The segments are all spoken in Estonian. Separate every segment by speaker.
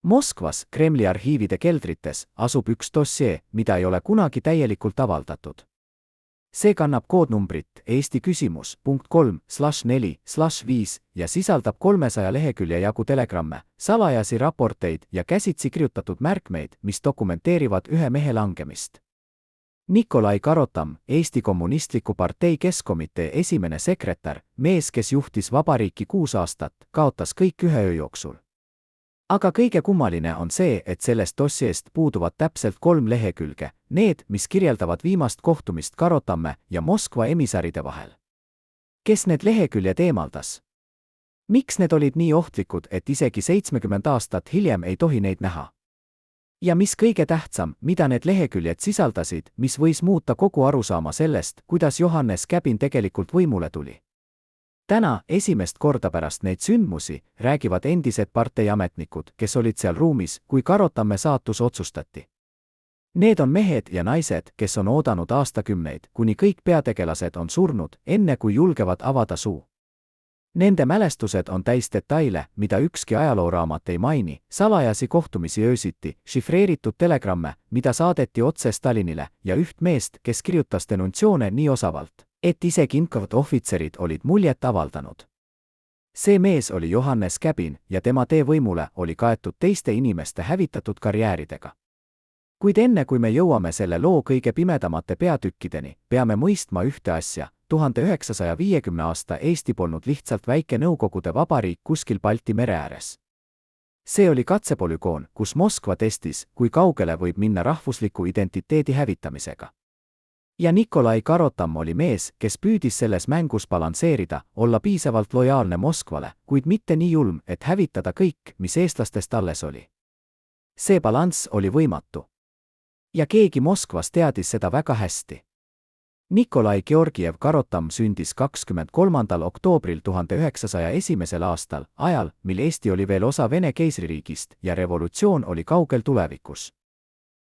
Speaker 1: Moskvas Kremli arhiivide keldrites asub üks dossier, mida ei ole kunagi täielikult avaldatud. See kannab koodnumbrit Eesti küsimus .3/4/5 ja sisaldab 300 lehekülje jagu telegramme, salajasi raporteid ja käsitsi kirjutatud märkmeid, mis dokumenteerivad ühe mehe langemist. Nikolai Karotam, Eesti Kommunistliku Partei Keskkomitee esimene sekretär, mees, kes juhtis vabariiki 6 aastat, kaotas kõik ühe öö jooksul. Aga kõige kummaline on see, et sellest dossieest puuduvad täpselt 3 lehekülge, need, mis kirjeldavad viimast kohtumist Karotamme ja Moskva emissaride vahel. Kes need leheküljed eemaldas? Miks need olid nii ohtlikud, et isegi 70 aastat hiljem ei tohi neid näha? Ja mis kõige tähtsam, mida need leheküljed sisaldasid, mis võis muuta kogu arusaama sellest, kuidas Johannes Käbin tegelikult võimule tuli? Täna, esimest korda pärast neid sündmusi, räägivad endised parteiametnikud, kes olid seal ruumis, kui Karotamme saatus otsustati. Need on mehed ja naised, kes on oodanud aastakümneid, kuni kõik peategelased on surnud, enne kui julgevad avada suu. Nende mälestused on täis detaile, mida ükski ajalooraamat ei maini, salajasi kohtumisi öösiti, šifreeritud telegramme, mida saadeti otse Stalinile, ja üht meest, kes kirjutas denuntsioone nii osavalt, et isegi inkavad ohvitserid olid muljet avaldanud. See mees oli Johannes Käbin ja tema tee võimule oli kaetud teiste inimeste hävitatud karjääridega. Kuid enne kui me jõuame selle loo kõige pimedamate peatükkideni, peame mõistma ühte asja. 1950 aasta Eesti polnud lihtsalt väike Nõukogude vabariik kuskil Balti mere ääres. See oli katsepolügoon, kus Moskva testis, kui kaugele võib minna rahvusliku identiteedi hävitamisega. Ja Nikolai Karotam oli mees, kes püüdis selles mängus balansseerida, olla piisavalt lojaalne Moskvale, kuid mitte nii julm, et hävitada kõik, mis eestlastest alles oli. See balanss oli võimatu. Ja keegi Moskvas teadis seda väga hästi. Nikolai Georgiev Karotam sündis 23. oktoobril 1901. aastal, ajal, mil Eesti oli veel osa Vene keisririigist ja revolutsioon oli kaugel tulevikus.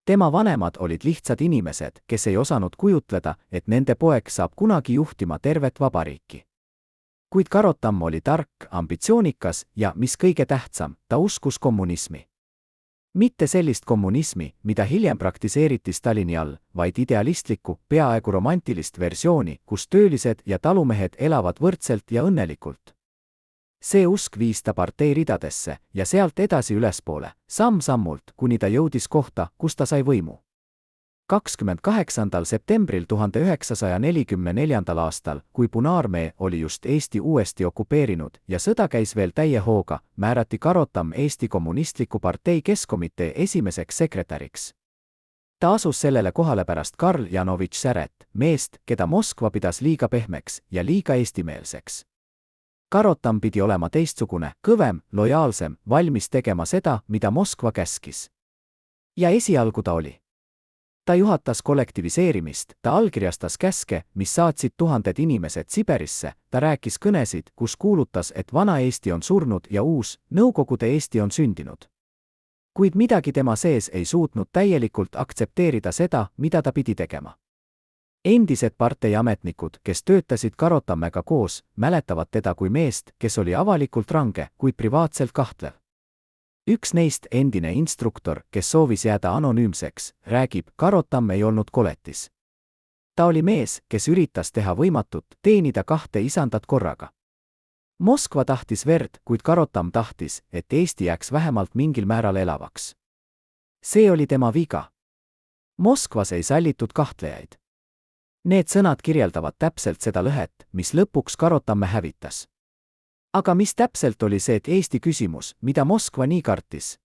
Speaker 1: Tema vanemad olid lihtsad inimesed, kes ei osanud kujutleda, et nende poeg saab kunagi juhtima tervet vabariiki. Kuid Karotam oli tark, ambitsioonikas ja, mis kõige tähtsam, ta uskus kommunismi. Mitte sellist kommunismi, mida hiljem praktiseeriti Stalini all, vaid idealistlikku, peaaegu romantilist versiooni, kus töölised ja talumehed elavad võrdselt ja õnnelikult. See usk viis ta partei ridadesse ja sealt edasi ülespoole, samm-sammult, kuni ta jõudis kohta, kus ta sai võimu. 28. septembril 1944. aastal, kui Punaarmee oli just Eesti uuesti okupeerinud ja sõda käis veel täie hooga, määrati Karotam Eesti Kommunistliku Partei Keskkomitee esimeseks sekretäriks. Ta asus sellele kohale pärast Karl Janovitš Säret, meest, keda Moskva pidas liiga pehmeks ja liiga eestimeelseks. Karotam pidi olema teistsugune, kõvem, lojaalsem, valmis tegema seda, mida Moskva käskis. Ja esialgu ta oli. Ta juhatas kollektiviseerimist, ta allkirjastas käske, mis saatsid tuhanded inimesed Siberisse, ta rääkis kõnesid, kus kuulutas, et vana Eesti on surnud ja uus, Nõukogude Eesti on sündinud. Kuid midagi tema sees ei suutnud täielikult aktsepteerida seda, mida ta pidi tegema. Endised parteiametnikud, kes töötasid Karotammega koos, mäletavad teda kui meest, kes oli avalikult range, kuid privaatselt kahtlev. Üks neist, endine instruktor, kes soovis jääda anonüümseks, räägib, Karotam ei olnud koletis. Ta oli mees, kes üritas teha võimatut, teenida 2 isandat korraga. Moskva tahtis verd, kuid Karotam tahtis, et Eesti jääks vähemalt mingil määral elavaks. See oli tema viga. Moskvas ei sallitud kahtlejaid. Need sõnad kirjeldavad täpselt seda lõhet, mis lõpuks Karotamme hävitas. Aga mis täpselt oli see Eesti küsimus, mida Moskva nii kartis?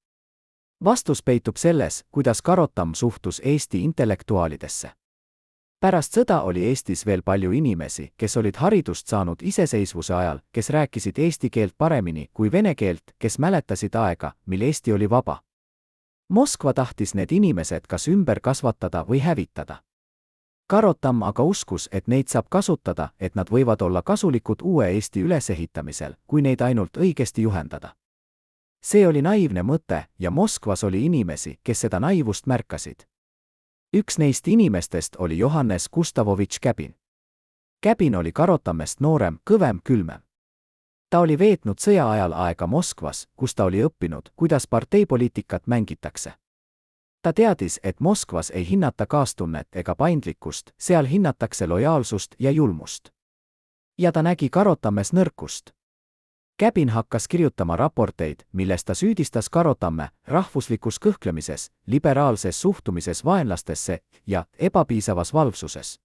Speaker 1: Vastus peitub selles, kuidas Karotam suhtus Eesti intellektuaalidesse. Pärast sõda oli Eestis veel palju inimesi, kes olid haridust saanud iseseisvuse ajal, kes rääkisid eesti keelt paremini kui vene keelt, kes mäletasid aega, mil Eesti oli vaba. Moskva tahtis need inimesed kas ümber kasvatada või hävitada. Karotam aga uskus, et neid saab kasutada, et nad võivad olla kasulikud uue Eesti ülesehitamisel, kui neid ainult õigesti juhendada. See oli naiivne mõte ja Moskvas oli inimesi, kes seda naivust märkasid. Üks neist inimestest oli Johannes Gustavovitš Käbin. Käbin oli Karotammest noorem, kõvem, külmem. Ta oli veetnud sõja ajal aega Moskvas, kus ta oli õppinud, kuidas parteipoliitikat mängitakse. Ta teadis, et Moskvas ei hinnata kaastunnet ega paindlikkust, seal hinnatakse lojaalsust ja julmust. Ja ta nägi Karotammes nõrkust. Käbin hakkas kirjutama raporteid, milles ta süüdistas Karotamme rahvuslikus kõhklemises, liberaalses suhtumises vaenlastesse ja ebapiisavas valvsuses.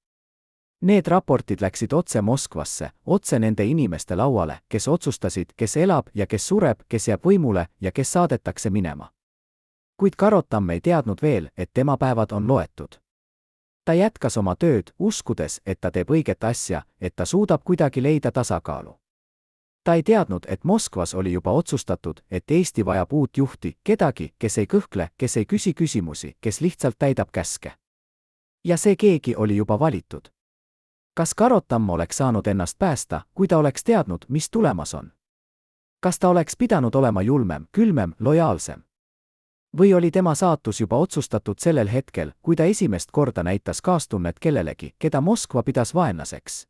Speaker 1: Need raportid läksid otse Moskvasse, otse nende inimeste lauale, kes otsustasid, kes elab ja kes sureb, kes jääb võimule ja kes saadetakse minema. Kuid Karotam ei teadnud veel, et tema päevad on loetud. Ta jätkas oma tööd, uskudes, et ta teeb õiget asja, et ta suudab kuidagi leida tasakaalu. Ta ei teadnud, et Moskvas oli juba otsustatud, et Eesti vajab uut juhti, kedagi, kes ei kõhkle, kes ei küsi küsimusi, kes lihtsalt täidab käske. Ja see keegi oli juba valitud. Kas Karotam oleks saanud ennast päästa, kui ta oleks teadnud, mis tulemas on? Kas ta oleks pidanud olema julmem, külmem, lojaalsem? Või oli tema saatus juba otsustatud sellel hetkel, kui ta esimest korda näitas kaastunnet kellelegi, keda Moskva pidas vaenlaseks?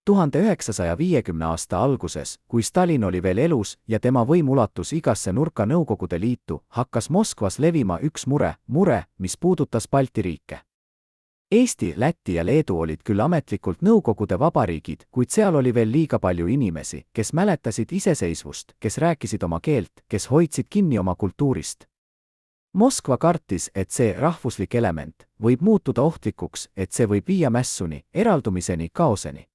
Speaker 1: 1950 aasta alguses, kui Stalin oli veel elus ja tema võim ulatus igasse nurka Nõukogude Liitu, hakkas Moskvas levima üks mure, mis puudutas Balti riike. Eesti, Läti ja Leedu olid küll ametlikult Nõukogude vabariigid, kuid seal oli veel liiga palju inimesi, kes mäletasid iseseisvust, kes rääkisid oma keelt, kes hoidsid kinni oma kultuurist. Moskva kartis, et see rahvuslik element võib muutuda ohtlikuks, et see võib viia mässuni, eraldumiseni, kaoseni.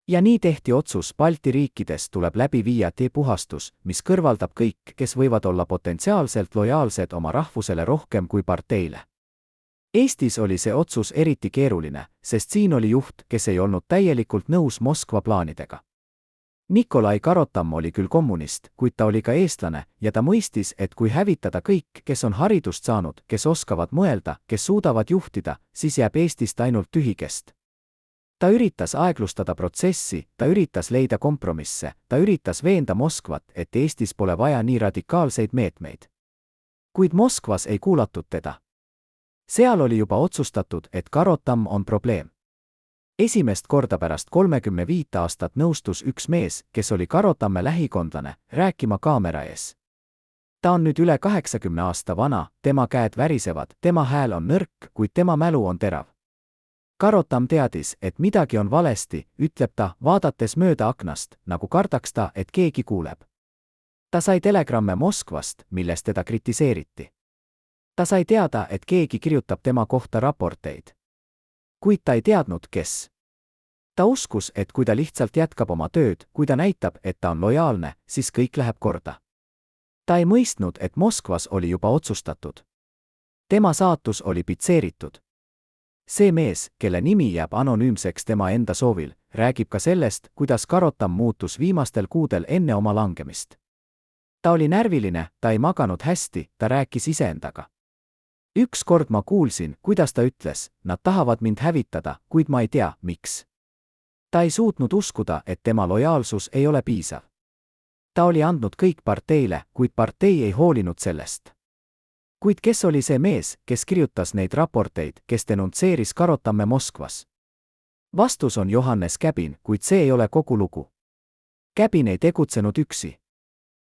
Speaker 1: Ja nii tehti otsus, Balti riikides tuleb läbi viia puhastus, mis kõrvaldab kõik, kes võivad olla potentsiaalselt lojaalsed oma rahvusele rohkem kui parteile. Eestis oli see otsus eriti keeruline, sest siin oli juht, kes ei olnud täielikult nõus Moskva plaanidega. Nikolai Karotam oli küll kommunist, kuid ta oli ka eestlane ja ta mõistis, et kui hävitada kõik, kes on haridust saanud, kes oskavad mõelda, kes suudavad juhtida, siis jääb Eestist ainult tühikest. Ta üritas aeglustada protsessi, ta üritas leida kompromisse, ta üritas veenda Moskvat, et Eestis pole vaja nii radikaalseid meetmeid. Kuid Moskvas ei kuulatud teda. Seal oli juba otsustatud, et Karotam on probleem. Esimest korda pärast 35 aastat nõustus üks mees, kes oli Karotamme lähikondlane, rääkima kaamera ees. Ta on nüüd üle 80 aasta vana, tema käed värisevad, tema hääl on nõrk, kuid tema mälu on terav. Karotam teadis, et midagi on valesti, ütleb ta, vaadates mööda aknast, nagu kardaks ta, et keegi kuuleb. Ta sai telegramme Moskvast, milles teda kritiseeriti. Ta sai teada, et keegi kirjutab tema kohta raporteid. Kuid ta ei teadnud, kes. Ta uskus, et kui ta lihtsalt jätkab oma tööd, kui ta näitab, et ta on lojaalne, siis kõik läheb korda. Ta ei mõistnud, et Moskvas oli juba otsustatud. Tema saatus oli pitseeritud. See mees, kelle nimi jääb anonüümseks tema enda soovil, räägib ka sellest, kuidas Karotam muutus viimastel kuudel enne oma langemist. Ta oli närviline, ta ei maganud hästi, ta rääkis iseendaga. Ükskord ma kuulsin, kuidas ta ütles, nad tahavad mind hävitada, kuid ma ei tea, miks. Ta ei suutnud uskuda, et tema lojaalsus ei ole piisav. Ta oli andnud kõik parteile, kuid partei ei hoolinud sellest. Kuid kes oli see mees, kes kirjutas neid raporteid, kes denunseeris Karotamme Moskvas? Vastus on Johannes Käbin, kuid see ei ole kogu lugu. Käbin ei tegutsenud üksi.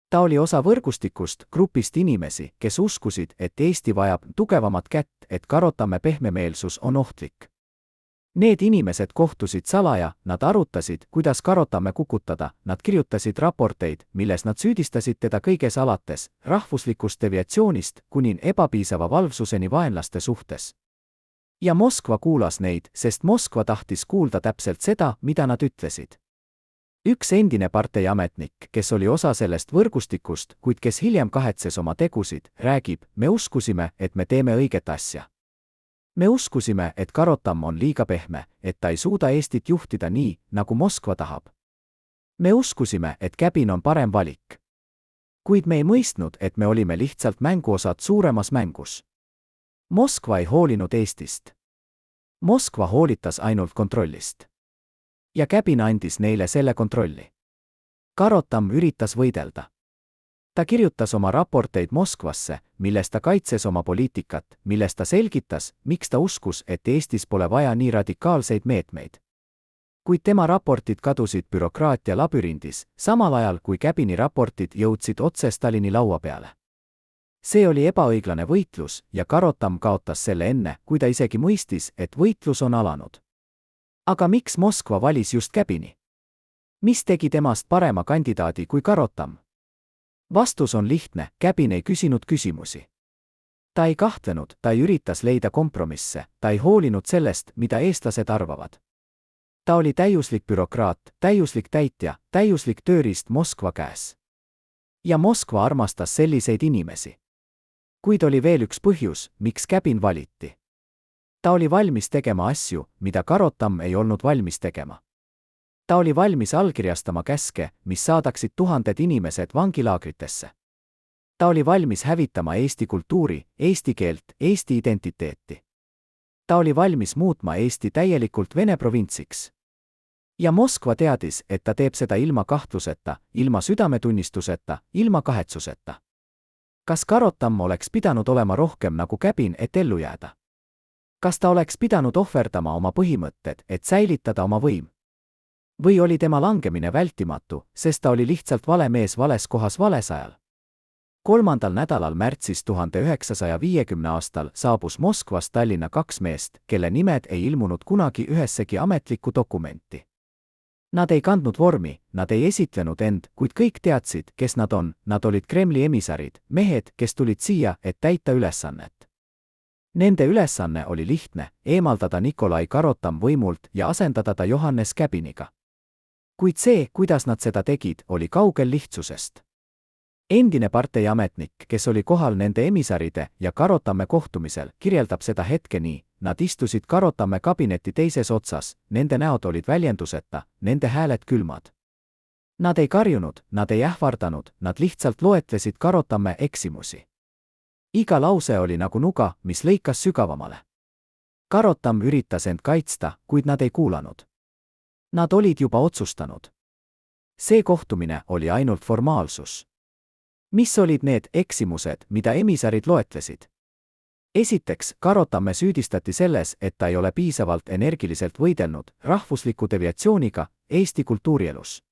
Speaker 1: Ta oli osa võrgustikust, grupist inimesi, kes uskusid, et Eesti vajab tugevamat kätt, et Karotamme pehmemeelsus on ohtlik. Need inimesed kohtusid salaja, nad arutasid, kuidas Karotamme kukutada, nad kirjutasid raporteid, milles nad süüdistasid teda kõiges alates, rahvuslikust deviatsioonist kuni ebapiisava valvsuseni vaenlaste suhtes. Ja Moskva kuulas neid, sest Moskva tahtis kuulda täpselt seda, mida nad ütlesid. Üks endine parteiametnik, kes oli osa sellest võrgustikust, kuid kes hiljem kahetses oma tegusid, räägib, me uskusime, et me teeme õiget asja. Me uskusime, et Karotam on liiga pehme, et ta ei suuda Eestit juhtida nii, nagu Moskva tahab. Me uskusime, et Käbin on parem valik. Kuid me ei mõistnud, et me olime lihtsalt mänguosad suuremas mängus. Moskva ei hoolinud Eestist. Moskva hoolitas ainult kontrollist. Ja Käbin andis neile selle kontrolli. Karotam üritas võidelda. Ta kirjutas oma raporteid Moskvasse, milles ta kaitses oma poliitikat, milles ta selgitas, miks ta uskus, et Eestis pole vaja nii radikaalseid meetmeid. Kuid tema raportid kadusid bürokraatia labürindis, samal ajal kui Käbini raportid jõudsid otse Stalini laua peale. See oli ebaõiglane võitlus ja Karotam kaotas selle enne, kui ta isegi mõistis, et võitlus on alanud. Aga miks Moskva valis just Käbini? Mis tegi temast parema kandidaadi kui Karotam? Vastus on lihtne, Käbin ei küsinud küsimusi. Ta ei kahtlenud, ta ei üritas leida kompromisse, ta ei hoolinud sellest, mida eestlased arvavad. Ta oli täiuslik bürokraat, täiuslik täitja, täiuslik tööriist Moskva käes. Ja Moskva armastas selliseid inimesi. Kuid oli veel üks põhjus, miks Käbin valiti. Ta oli valmis tegema asju, mida Karotam ei olnud valmis tegema. Ta oli valmis allkirjastama käske, mis saadaksid tuhanded inimesed vangilaagritesse. Ta oli valmis hävitama eesti kultuuri, eesti keelt, eesti identiteeti. Ta oli valmis muutma Eesti täielikult Vene provintsiks. Ja Moskva teadis, et ta teeb seda ilma kahtluseta, ilma südametunnistuseta, ilma kahetsuseta. Kas Karotam oleks pidanud olema rohkem nagu Käbin, et ellu jääda? Kas ta oleks pidanud ohverdama oma põhimõtted, et säilitada oma võim? Või oli tema langemine vältimatu, sest ta oli lihtsalt vale mees vales kohas vales ajal? 3. nädalal märtsis 1950 aastal saabus Moskvast Tallinna 2 meest, kelle nimed ei ilmunud kunagi ühessegi ametlikku dokumenti. Nad ei kandnud vormi, nad ei esitlenud end, kuid kõik teadsid, kes nad on, nad olid Kremli emissarid, mehed, kes tulid siia, et täita ülesannet. Nende ülesanne oli lihtne, eemaldada Nikolai Karotam võimult ja asendada ta Johannes Käbiniga. Kuid see, kuidas nad seda tegid, oli kaugel lihtsusest. Endine parteiametnik, kes oli kohal nende emissaride ja Karotamme kohtumisel, kirjeldab seda hetke nii: nad istusid Karotamme kabineti teises otsas, nende näod olid väljenduseta, nende hääled külmad. Nad ei karjunud, nad ei ähvardanud, nad lihtsalt loetlesid Karotamme eksimusi. Iga lause oli nagu nuga, mis lõikas sügavamale. Karotam üritas end kaitsta, kuid nad ei kuulanud. Nad olid juba otsustanud. See kohtumine oli ainult formaalsus. Mis olid need eksimused, mida emissarid loetlesid? Esiteks, Karotamme süüdistati selles, et ta ei ole piisavalt energiliselt võidelnud rahvusliku deviatsiooniga Eesti kultuurielus.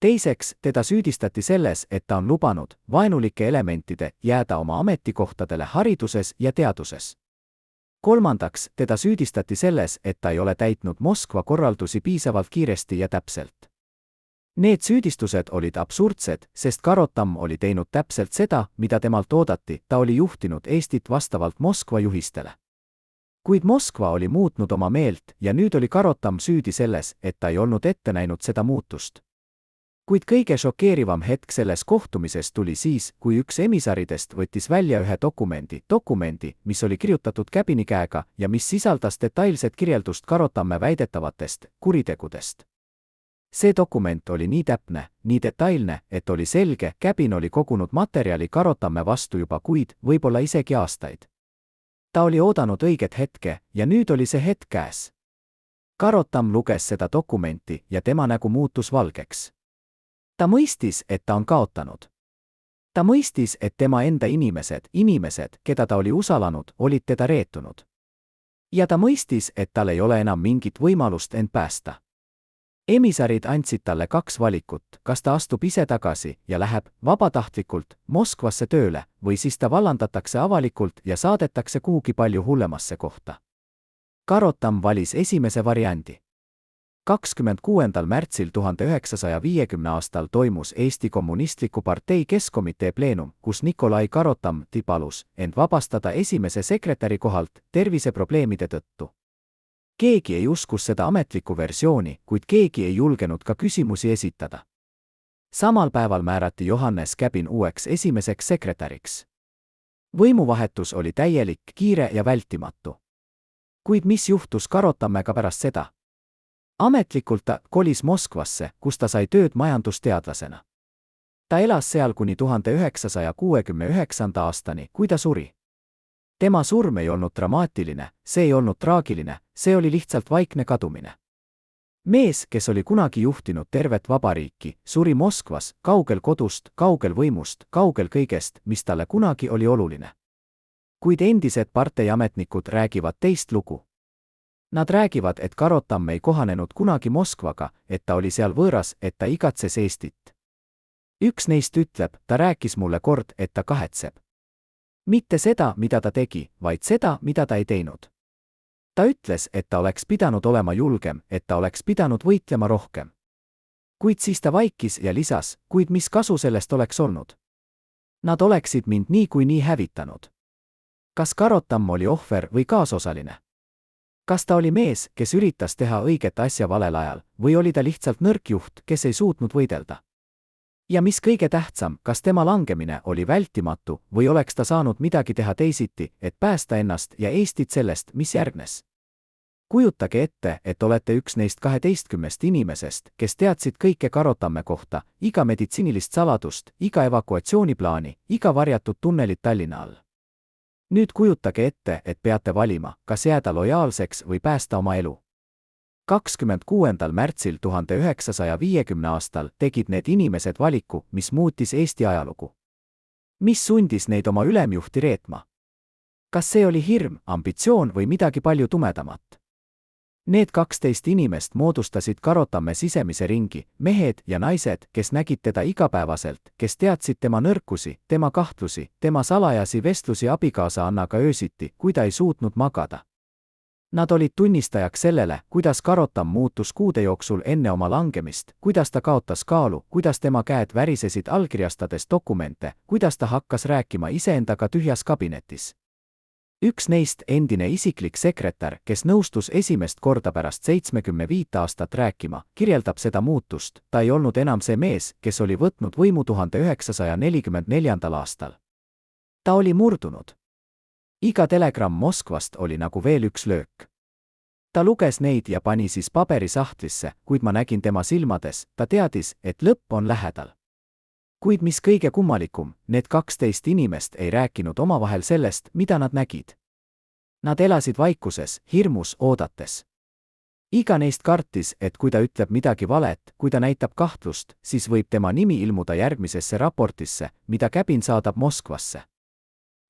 Speaker 1: Teiseks, teda süüdistati selles, et ta on lubanud vaenulike elementide jääda oma ametikohtadele hariduses ja teaduses. Kolmandaks, teda süüdistati selles, et ta ei ole täitnud Moskva korraldusi piisavalt kiiresti ja täpselt. Need süüdistused olid absurdsed, sest Karotam oli teinud täpselt seda, mida temalt oodati, ta oli juhtinud Eestit vastavalt Moskva juhistele. Kuid Moskva oli muutnud oma meelt ja nüüd oli Karotam süüdi selles, et ta ei olnud ette näinud seda muutust. Kuid kõige šokeerivam hetk selles kohtumises tuli siis, kui üks emissaridest võttis välja ühe dokumendi, mis oli kirjutatud Käbini käega ja mis sisaldas detailset kirjeldust Karotamme väidetavatest kuritegudest. See dokument oli nii täpne, nii detailne, et oli selge, Käbin oli kogunud materjali Karotamme vastu juba kuid, võib-olla isegi aastaid. Ta oli oodanud õiget hetke ja nüüd oli see hetk käes. Karotam luges seda dokumenti ja tema nägu muutus valgeks. Ta mõistis, et ta on kaotanud. Ta mõistis, et tema enda inimesed, keda ta oli usaldanud, olid teda reetunud. Ja ta mõistis, et tal ei ole enam mingit võimalust end päästa. Emissarid andsid talle 2 valikut, kas ta astub ise tagasi ja läheb vabatahtlikult Moskvasse tööle või siis ta vallandatakse avalikult ja saadetakse kuhugi palju hullemasse kohta. Karotam valis esimese variandi. 26. märtsil 1950 aastal toimus Eesti Kommunistliku Partei Keskkomitee pleenum, kus Nikolai Karotam palus end vabastada esimese sekretäri kohalt terviseprobleemide tõttu. Keegi ei uskus seda ametlikku versiooni, kuid keegi ei julgenud ka küsimusi esitada. Samal päeval määrati Johannes Käbin uueks esimeseks sekretäriks. Võimuvahetus oli täielik, kiire ja vältimatu. Kuid mis juhtus Karotammega pärast seda? Ametlikult ta kolis Moskvasse, kus ta sai tööd majandusteadlasena. Ta elas seal kuni 1969. aastani, kui ta suri. Tema surm ei olnud dramaatiline, see ei olnud traagiline, see oli lihtsalt vaikne kadumine. Mees, kes oli kunagi juhtinud tervet vabariiki, suri Moskvas, kaugel kodust, kaugel võimust, kaugel kõigest, mis talle kunagi oli oluline. Kuid endised parteiametnikud räägivad teist lugu. Nad räägivad, et Karotam ei kohanenud kunagi Moskvaga, et ta oli seal võõras, et ta igatses Eestit. Üks neist ütleb, ta rääkis mulle kord, et ta kahetseb. Mitte seda, mida ta tegi, vaid seda, mida ta ei teinud. Ta ütles, et ta oleks pidanud olema julgem, et ta oleks pidanud võitlema rohkem. Kuid siis ta vaikis ja lisas, kuid mis kasu sellest oleks olnud? Nad oleksid mind niikuinii hävitanud. Kas Karotam oli ohver või kaasosaline? Kas ta oli mees, kes üritas teha õiget asja valel ajal, või oli ta lihtsalt nõrk juht, kes ei suutnud võidelda? Ja mis kõige tähtsam, kas tema langemine oli vältimatu või oleks ta saanud midagi teha teisiti, et päästa ennast ja Eestit sellest, mis järgnes? Kujutage ette, et olete üks neist 12 inimesest, kes teadsid kõike Karotamme kohta, iga meditsiinilist saladust, iga evakuatsiooniplaani, iga varjatud tunnelit Tallinna all. Nüüd kujutage ette, et peate valima, kas jääda lojaalseks või päästa oma elu. 26. märtsil 1950 aastal tegid need inimesed valiku, mis muutis Eesti ajalugu. Mis sundis neid oma ülemjuhti reetma? Kas see oli hirm, ambitsioon või midagi palju tumedamat? Need 12 inimest moodustasid Karotamme sisemise ringi, mehed ja naised, kes nägid teda igapäevaselt, kes teadsid tema nõrkusi, tema kahtlusi, tema salajasi vestlusi abikaasa Annaga öösiti, kui ta ei suutnud magada. Nad olid tunnistajaks sellele, kuidas Karotam muutus kuude jooksul enne oma langemist, kuidas ta kaotas kaalu, kuidas tema käed värisesid allkirjastades dokumente, kuidas ta hakkas rääkima iseendaga tühjas kabinetis. Üks neist, endine isiklik sekretär, kes nõustus esimest korda pärast 75 aastat rääkima, kirjeldab seda muutust. Ta ei olnud enam see mees, kes oli võtnud võimu 1944. aastal. Ta oli murdunud. Iga telegramm Moskvast oli nagu veel üks löök. Ta luges neid ja pani siis paberisahtlisse, kuid ma nägin tema silmades, ta teadis, et lõpp on lähedal. Kuid mis kõige kummalikum, need 12 inimest ei rääkinud omavahel sellest, mida nad nägid. Nad elasid vaikuses, hirmus, oodates. Iga neist kartis, et kui ta ütleb midagi valet, kui ta näitab kahtlust, siis võib tema nimi ilmuda järgmisesse raportisse, mida käbin saadab Moskvasse.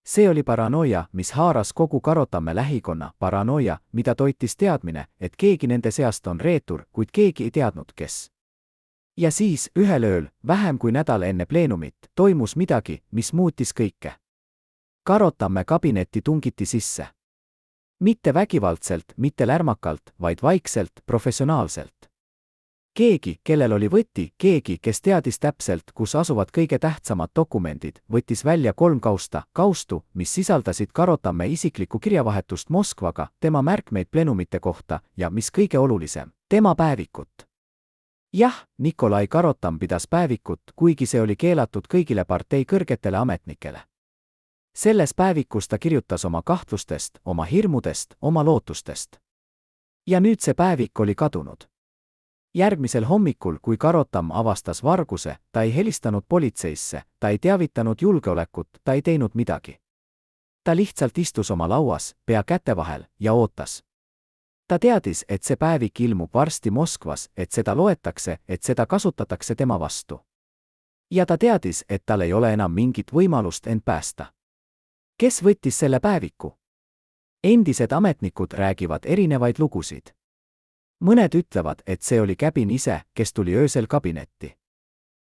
Speaker 1: See oli paranoia, mis haaras kogu Karotamme lähikonna, paranoia, mida toitis teadmine, et keegi nende seast on reetur, kuid keegi ei teadnud, kes. Ja siis, ühel ööl, vähem kui nädal enne pleenumit, toimus midagi, mis muutis kõike. Karotamme kabinetti tungiti sisse. Mitte vägivaldselt, mitte lärmakalt, vaid vaikselt, professionaalselt. Keegi, kellel oli võti, keegi, kes teadis täpselt, kus asuvad kõige tähtsamad dokumendid, võttis välja 3 kaustu, mis sisaldasid Karotamme isiklikku kirjavahetust Moskvaga, tema märkmeid pleenumite kohta ja, mis kõige olulisem, tema päevikut. Jah, Nikolai Karotam pidas päevikut, kuigi see oli keelatud kõigile partei kõrgetele ametnikele. Selles päevikus ta kirjutas oma kahtlustest, oma hirmudest, oma lootustest. Ja nüüd see päevik oli kadunud. Järgmisel hommikul, kui Karotam avastas varguse, ta ei helistanud politseisse, ta ei teavitanud julgeolekut, ta ei teinud midagi. Ta lihtsalt istus oma lauas, pea käte vahel, ja ootas. Ta teadis, et see päevik ilmub varsti Moskvas, et seda loetakse, et seda kasutatakse tema vastu. Ja ta teadis, et tal ei ole enam mingit võimalust end päästa. Kes võttis selle päeviku? Endised ametnikud räägivad erinevaid lugusid. Mõned ütlevad, et see oli käbin ise, kes tuli öösel kabinetti.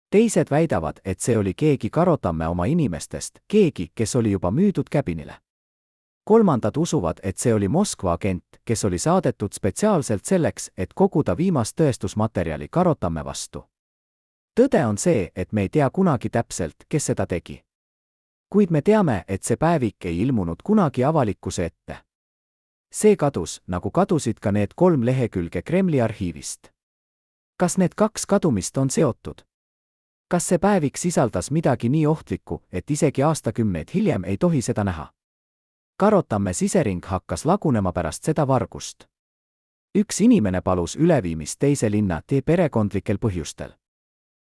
Speaker 1: Teised väidavad, et see oli keegi Karotamme oma inimestest, keegi, kes oli juba müüdud käbinile. Kolmandad usuvad, et see oli Moskva agent, kes oli saadetud spetsiaalselt selleks, et koguda viimast tõestusmaterjali Karotamme vastu. Tõde on see, et me ei tea kunagi täpselt, kes seda tegi. Kuid me teame, et see päevik ei ilmunud kunagi avalikkuse ette. See kadus, nagu kadusid ka need 3 lehekülge Kremli arhiivist. Kas need 2 kadumist on seotud? Kas see päevik sisaldas midagi nii ohtlikku, et isegi aastakümneid hiljem ei tohi seda näha? Karotamme sisering hakkas lagunema pärast seda vargust. Üks inimene palus üleviimist teise linna perekondlikel põhjustel.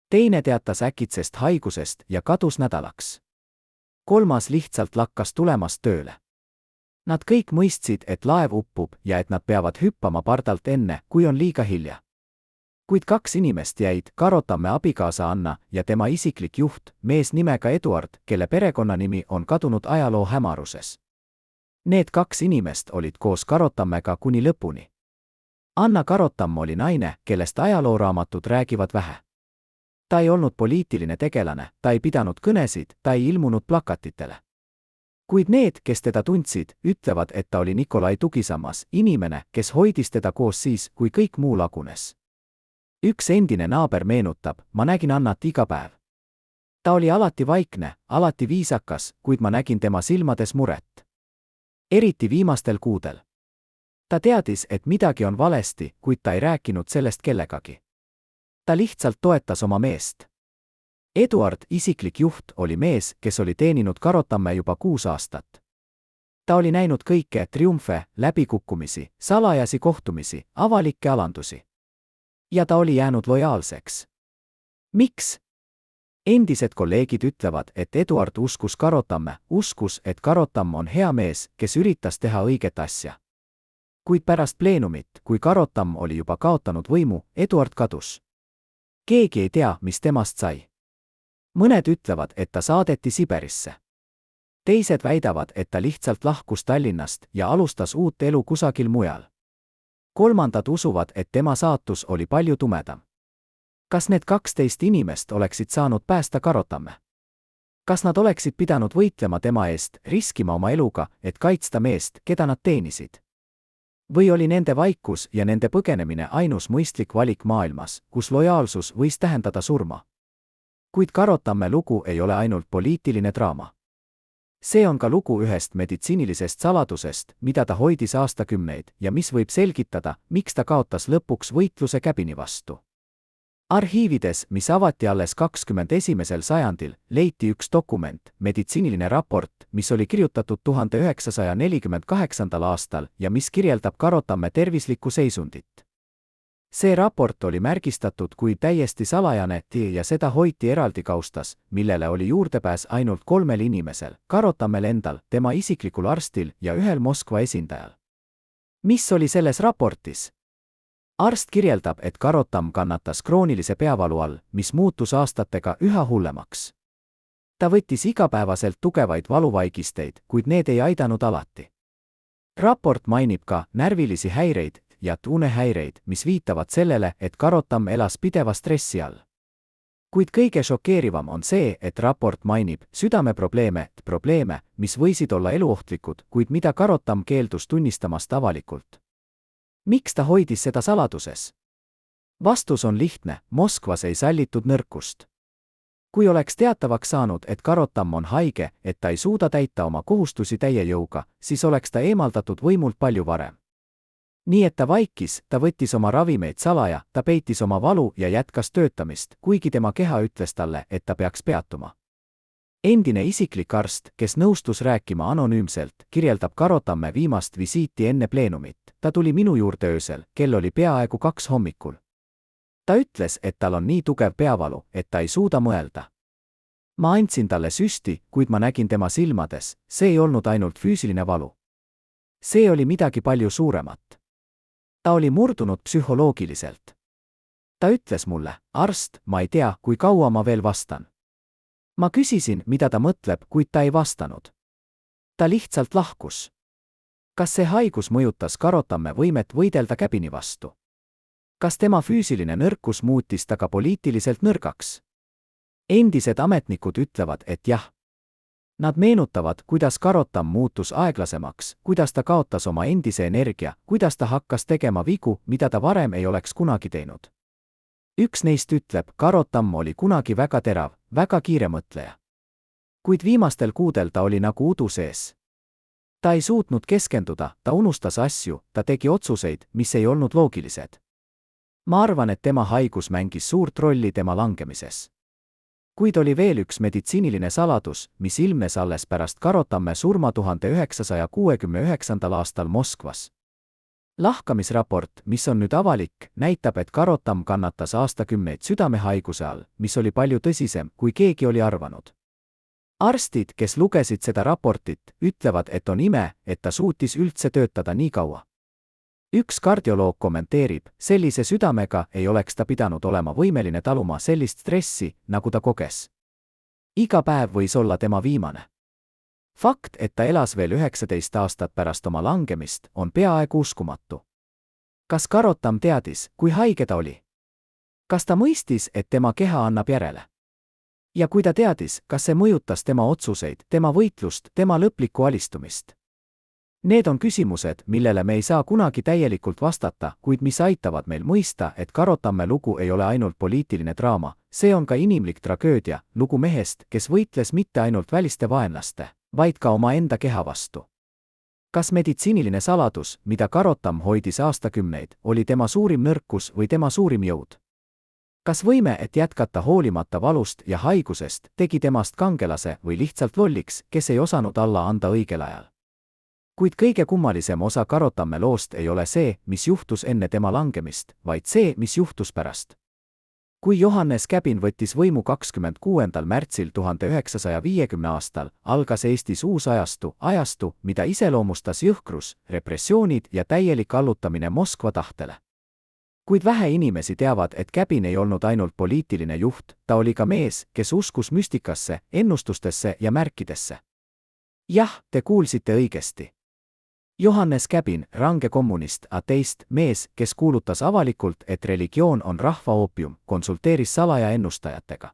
Speaker 1: Teine teatas äkitsest haigusest ja kadus nädalaks. 3. lihtsalt lakkas tulemast tööle. Nad kõik mõistsid, et laev uppub ja et nad peavad hüppama pardalt enne, kui on liiga hilja. Kuid 2 inimest jäid, Karotamme abikaasa Anna ja tema isiklik juht, mees nimega Eduard, kelle perekonnanimi on kadunud ajaloo hämaruses. Need 2 inimest olid koos Karotammega kuni lõpuni. Anna Karotamm oli naine, kellest ajalooraamatud räägivad vähe. Ta ei olnud poliitiline tegelane, ta ei pidanud kõnesid, ta ei ilmunud plakatitele. Kuid need, kes teda tundsid, ütlevad, et ta oli Nikolai tugisammas, inimene, kes hoidis teda koos siis, kui kõik muu lagunes. Üks endine naaber meenutab, ma nägin Annat iga päev. Ta oli alati vaikne, alati viisakas, kuid ma nägin tema silmades muret. Eriti viimastel kuudel. Ta teadis, et midagi on valesti, kuid ta ei rääkinud sellest kellegagi. Ta lihtsalt toetas oma meest. Eduard, isiklik juht, oli mees, kes oli teeninud Karotamme juba 6 aastat. Ta oli näinud kõike, triumfe, läbikukkumisi, salajasi kohtumisi, avalikke alandusi. Ja ta oli jäänud lojaalseks. Miks? Endised kolleegid ütlevad, et Eduard uskus Karotamme, uskus, et Karotamm on hea mees, kes üritas teha õiget asja. Kuid pärast pleenumit, kui Karotamm oli juba kaotanud võimu, Eduard kadus. Keegi ei tea, mis temast sai. Mõned ütlevad, et ta saadeti Siberisse. Teised väidavad, et ta lihtsalt lahkus Tallinnast ja alustas uut elu kusagil mujal. Kolmandad usuvad, et tema saatus oli palju tumedam. Kas need 12 inimest oleksid saanud päästa Karotamme? Kas nad oleksid pidanud võitlema tema eest, riskima oma eluga, et kaitsta meest, keda nad teenisid? Või oli nende vaikus ja nende põgenemine ainus mõistlik valik maailmas, kus lojaalsus võis tähendada surma? Kuid Karotamme lugu ei ole ainult poliitiline draama. See on ka lugu ühest meditsiinilisest saladusest, mida ta hoidis aastakümneid ja mis võib selgitada, miks ta kaotas lõpuks võitluse käbini vastu. Arhiivides, mis avati alles 21. sajandil, leiti üks dokument, meditsiiniline raport, mis oli kirjutatud 1948. aastal ja mis kirjeldab Karotamme tervislikku seisundit. See raport oli märgistatud kui täiesti salajane ja seda hoiti eraldi kaustas, millele oli juurdepääs ainult 3 inimesel, Karotammel endal, tema isiklikul arstil ja 1 Moskva esindajal. Mis oli selles raportis? Arst kirjeldab, et Karotamm kannatas kroonilise peavalu all, mis muutus aastatega üha hullemaks. Ta võttis igapäevaselt tugevaid valuvaigisteid, kuid need ei aidanud alati. Raport mainib ka närvilisi häireid ja unehäireid, mis viitavad sellele, et Karotamm elas pideva stressi all. Kuid kõige šokeerivam on see, et raport mainib südameprobleeme, mis võisid olla eluohtlikud, kuid mida Karotamm keeldus tunnistamast avalikult. Miks ta hoidis seda saladuses? Vastus on lihtne, Moskvas ei sallitud nõrkust. Kui oleks teatavaks saanud, et Karotamm on haige, et ta ei suuda täita oma kohustusi täie jõuga, siis oleks ta eemaldatud võimult palju varem. Nii et ta vaikis, ta võttis oma ravimeid salaja, ta peitis oma valu ja jätkas töötamist, kuigi tema keha ütles talle, et ta peaks peatuma. Endine isiklik arst, kes nõustus rääkima anonüümselt, kirjeldab Karotamme viimast visiiti enne pleenumit. Ta tuli minu juurde öösel, kell oli peaaegu 2 hommikul. Ta ütles, et tal on nii tugev peavalu, et ta ei suuda mõelda. Ma andsin talle süsti, kuid ma nägin tema silmades, see ei olnud ainult füüsiline valu. See oli midagi palju suuremat. Ta oli murdunud psühholoogiliselt. Ta ütles mulle, arst, ma ei tea, kui kaua ma veel vastan. Ma küsisin, mida ta mõtleb, kuid ta ei vastanud. Ta lihtsalt lahkus. Kas see haigus mõjutas Karotamme võimet võidelda käbini vastu? Kas tema füüsiline nõrkus muutis ta ka poliitiliselt nõrgaks? Endised ametnikud ütlevad, et jah. Nad meenutavad, kuidas Karotamm muutus aeglasemaks, kuidas ta kaotas oma endise energia, kuidas ta hakkas tegema vigu, mida ta varem ei oleks kunagi teinud. Üks neist ütleb, Karotamm oli kunagi väga terav, väga kiire mõtleja. Kuid viimastel kuudel ta oli nagu udu sees. Ta ei suutnud keskenduda, ta unustas asju, ta tegi otsuseid, mis ei olnud loogilised. Ma arvan, et tema haigus mängis suurt rolli tema langemises. Kuid oli veel üks meditsiiniline saladus, mis ilmnes alles pärast Karotamme surma 1969. aastal Moskvas. Lahkamisraport, mis on nüüd avalik, näitab, et Karotamm kannatas aastakümneid südamehaiguse all, mis oli palju tõsisem, kui keegi oli arvanud. Arstid, kes lugesid seda raportit, ütlevad, et on ime, et ta suutis üldse töötada nii kaua. Üks kardioloog kommenteerib, sellise südamega ei oleks ta pidanud olema võimeline taluma sellist stressi, nagu ta koges. Iga päev võis olla tema viimane. Fakt, et ta elas veel 19 aastat pärast oma langemist, on peaaegu uskumatu. Kas Karotam teadis, kui haige ta oli? Kas ta mõistis, et tema keha annab järele? Ja kui ta teadis, kas see mõjutas tema otsuseid, tema võitlust, tema lõplikku alistumist? Need on küsimused, millele me ei saa kunagi täielikult vastata, kuid mis aitavad meil mõista, et Karotamme lugu ei ole ainult poliitiline draama, see on ka inimlik tragöödia, lugu mehest, kes võitles mitte ainult väliste vaenlaste, vaid ka omaenda keha vastu. Kas meditsiiniline saladus, mida Karotam hoidis aastakümneid, oli tema suurim nõrkus või tema suurim jõud? Kas võime, et jätkata hoolimata valust ja haigusest, tegi temast kangelase või lihtsalt lolliks, kes ei osanud alla anda õigel ajal? Kuid kõige kummalisem osa Karotamme loost ei ole see, mis juhtus enne tema langemist, vaid see, mis juhtus pärast. Kui Johannes Käbin võttis võimu 26. märtsil 1950 aastal, algas Eestis uus ajastu, mida iseloomustas jõhkrus, repressioonid ja täielik allutamine Moskva tahtele. Kuid vähe inimesi teavad, et Käbin ei olnud ainult poliitiline juht, ta oli ka mees, kes uskus müstikasse, ennustustesse ja märkidesse. Jah, te kuulsite õigesti. Johannes Käbin, range kommunist, ateist, mees, kes kuulutas avalikult, et religioon on rahva oopium, konsulteeris salaja ennustajatega.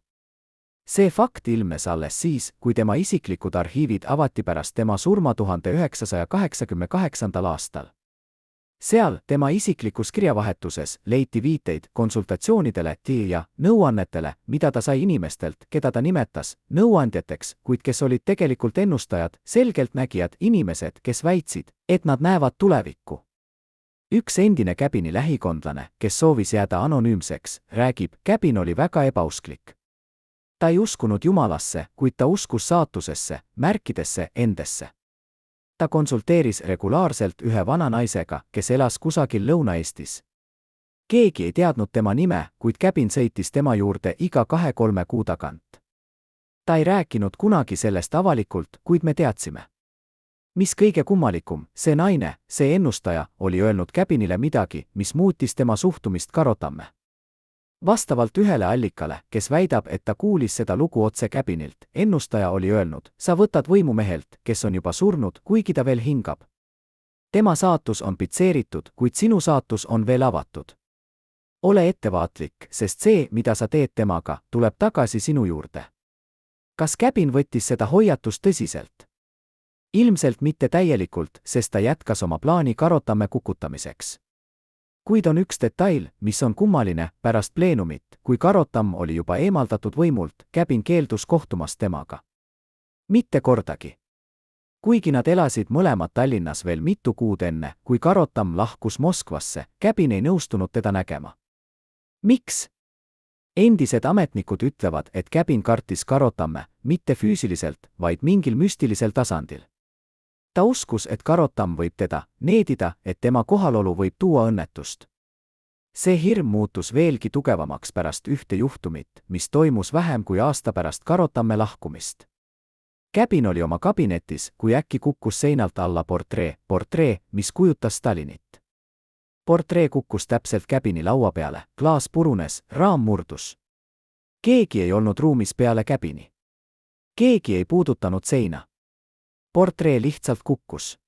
Speaker 1: See fakt ilmnes alles siis, kui tema isiklikud arhiivid avati pärast tema surma 1988. aastal. Seal, tema isiklikus kirjavahetuses, leiti viiteid konsultatsioonidele ja nõuannetele, mida ta sai inimestelt, keda ta nimetas nõuandjateks, kuid kes olid tegelikult ennustajad, selgeltnägijad, inimesed, kes väitsid, et nad näevad tulevikku. Üks endine Käbini lähikondlane, kes soovis jääda anonüümseks, räägib, Käbin oli väga ebausklik. Ta ei uskunud Jumalasse, kuid ta uskus saatusesse, märkidesse, endesse. Ta konsulteeris regulaarselt ühe vana naisega, kes elas kusagil Lõuna-Eestis. Keegi ei teadnud tema nime, kuid Käbin sõitis tema juurde iga 2-3 kuu tagant. Ta ei rääkinud kunagi sellest avalikult, kuid me teadsime. Mis kõige kummalikum, see naine, see ennustaja, oli öelnud Käbinile midagi, mis muutis tema suhtumist Karotamme. Vastavalt ühele allikale, kes väidab, et ta kuulis seda lugu otse Käbinilt, ennustaja oli öelnud, sa võtad võimu mehelt, kes on juba surnud, kuigi ta veel hingab. Tema saatus on pitseeritud, kuid sinu saatus on veel avatud. Ole ettevaatlik, sest see, mida sa teed temaga, tuleb tagasi sinu juurde. Kas Käbin võttis seda hoiatust tõsiselt? Ilmselt mitte täielikult, sest ta jätkas oma plaani Karotamme kukutamiseks. Kuid on üks detail, mis on kummaline, pärast pleenumit, kui Karotam oli juba eemaldatud võimult, Käbin keeldus kohtumast temaga. Mitte kordagi. Kuigi nad elasid mõlemad Tallinnas veel mitu kuud enne, kui Karotam lahkus Moskvasse, Käbin ei nõustunud teda nägema. Miks? Endised ametnikud ütlevad, et Käbin kartis Karotamme, mitte füüsiliselt, vaid mingil müstilisel tasandil. Ta uskus, et Karotam võib teda needida, et tema kohalolu võib tuua õnnetust. See hirm muutus veelgi tugevamaks pärast ühte juhtumit, mis toimus vähem kui aasta pärast Karotamme lahkumist. Käbin oli oma kabinetis, kui äkki kukkus seinalt alla portree, mis kujutas Stalinit. Portree kukkus täpselt Käbini laua peale, klaas purunes, raam murdus. Keegi ei olnud ruumis peale Käbini. Keegi ei puudutanud seina. Portree lihtsalt kukkus.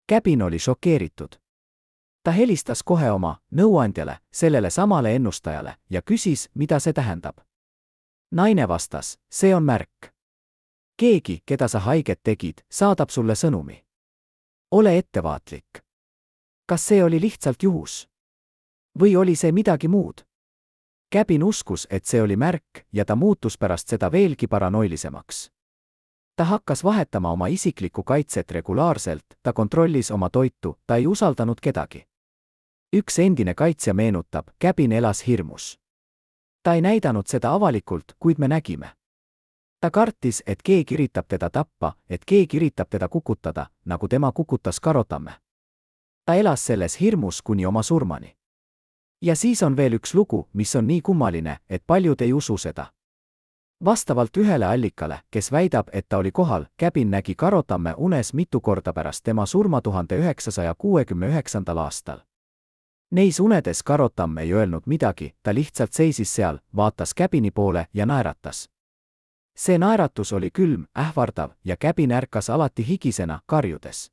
Speaker 1: Käbin oli šokeeritud. Ta helistas kohe oma nõuandjale, sellele samale ennustajale, ja küsis, mida see tähendab. Naine vastas, see on märk. Keegi, keda sa haiget tegid, saadab sulle sõnumi. Ole ettevaatlik. Kas see oli lihtsalt juhus? Või oli see midagi muud? Käbin uskus, et see oli märk, ja ta muutus pärast seda veelgi paranoilisemaks. Ta hakkas vahetama oma isiklikku kaitset regulaarselt, ta kontrollis oma toitu, ta ei usaldanud kedagi. Üks endine kaitsja meenutab, Käbin elas hirmus. Ta ei näidanud seda avalikult, kuid me nägime. Ta kartis, et keegi üritab teda tappa, et keegi üritab teda kukutada, nagu tema kukutas Karotamme. Ta elas selles hirmus kuni oma surmani. Ja siis on veel üks lugu, mis on nii kummaline, et paljud ei usu seda. Vastavalt ühele allikale, kes väidab, et ta oli kohal, Käbin nägi Karotamme unes mitu korda pärast tema surma 1969. aastal. Neis unedes Karotamm ei öelnud midagi, ta lihtsalt seisis seal, vaatas Käbini poole ja naeratas. see naeratus oli külm, ähvardav ja Käbin ärkas alati higisena, karjudes.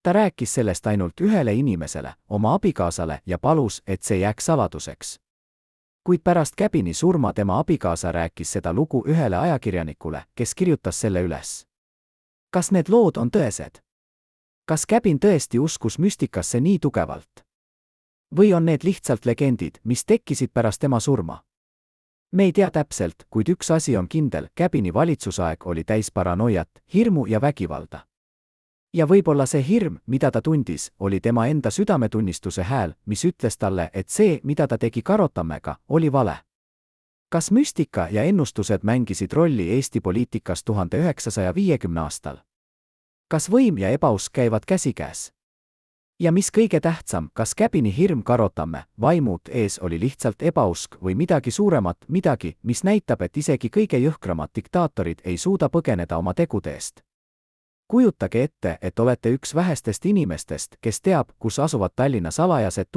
Speaker 1: Ta rääkis sellest ainult ühele inimesele, oma abikaasale, ja palus, et see jääks saladuseks. Kuid pärast Käbini surma tema abikaasa rääkis seda lugu ühele ajakirjanikule, kes kirjutas selle üles. Kas need lood on tõesed? Kas Käbin tõesti uskus müstikasse nii tugevalt? Või on need lihtsalt legendid, mis tekkisid pärast tema surma? Me ei tea täpselt, kuid üks asi on kindel, Käbini valitsusaeg oli täis paranoiat, hirmu ja vägivalda. Ja võib-olla see hirm, mida ta tundis, oli tema enda südametunnistuse hääl, mis ütles talle, et see, mida ta tegi Karotammega, oli vale. Kas müstika ja ennustused mängisid rolli Eesti poliitikas 1950 aastal? Kas võim ja ebausk käivad käsikäes? Ja mis kõige tähtsam, kas Käbini hirm Karotamme vaimud ees oli lihtsalt ebausk või midagi suuremat, midagi, mis näitab, et isegi kõige jõhkramad diktaatorid ei suuda põgeneda oma tegude eest? Kujutage ette, et olete üks vähestest inimestest, kes teab, kus asuvad Tallinna salajased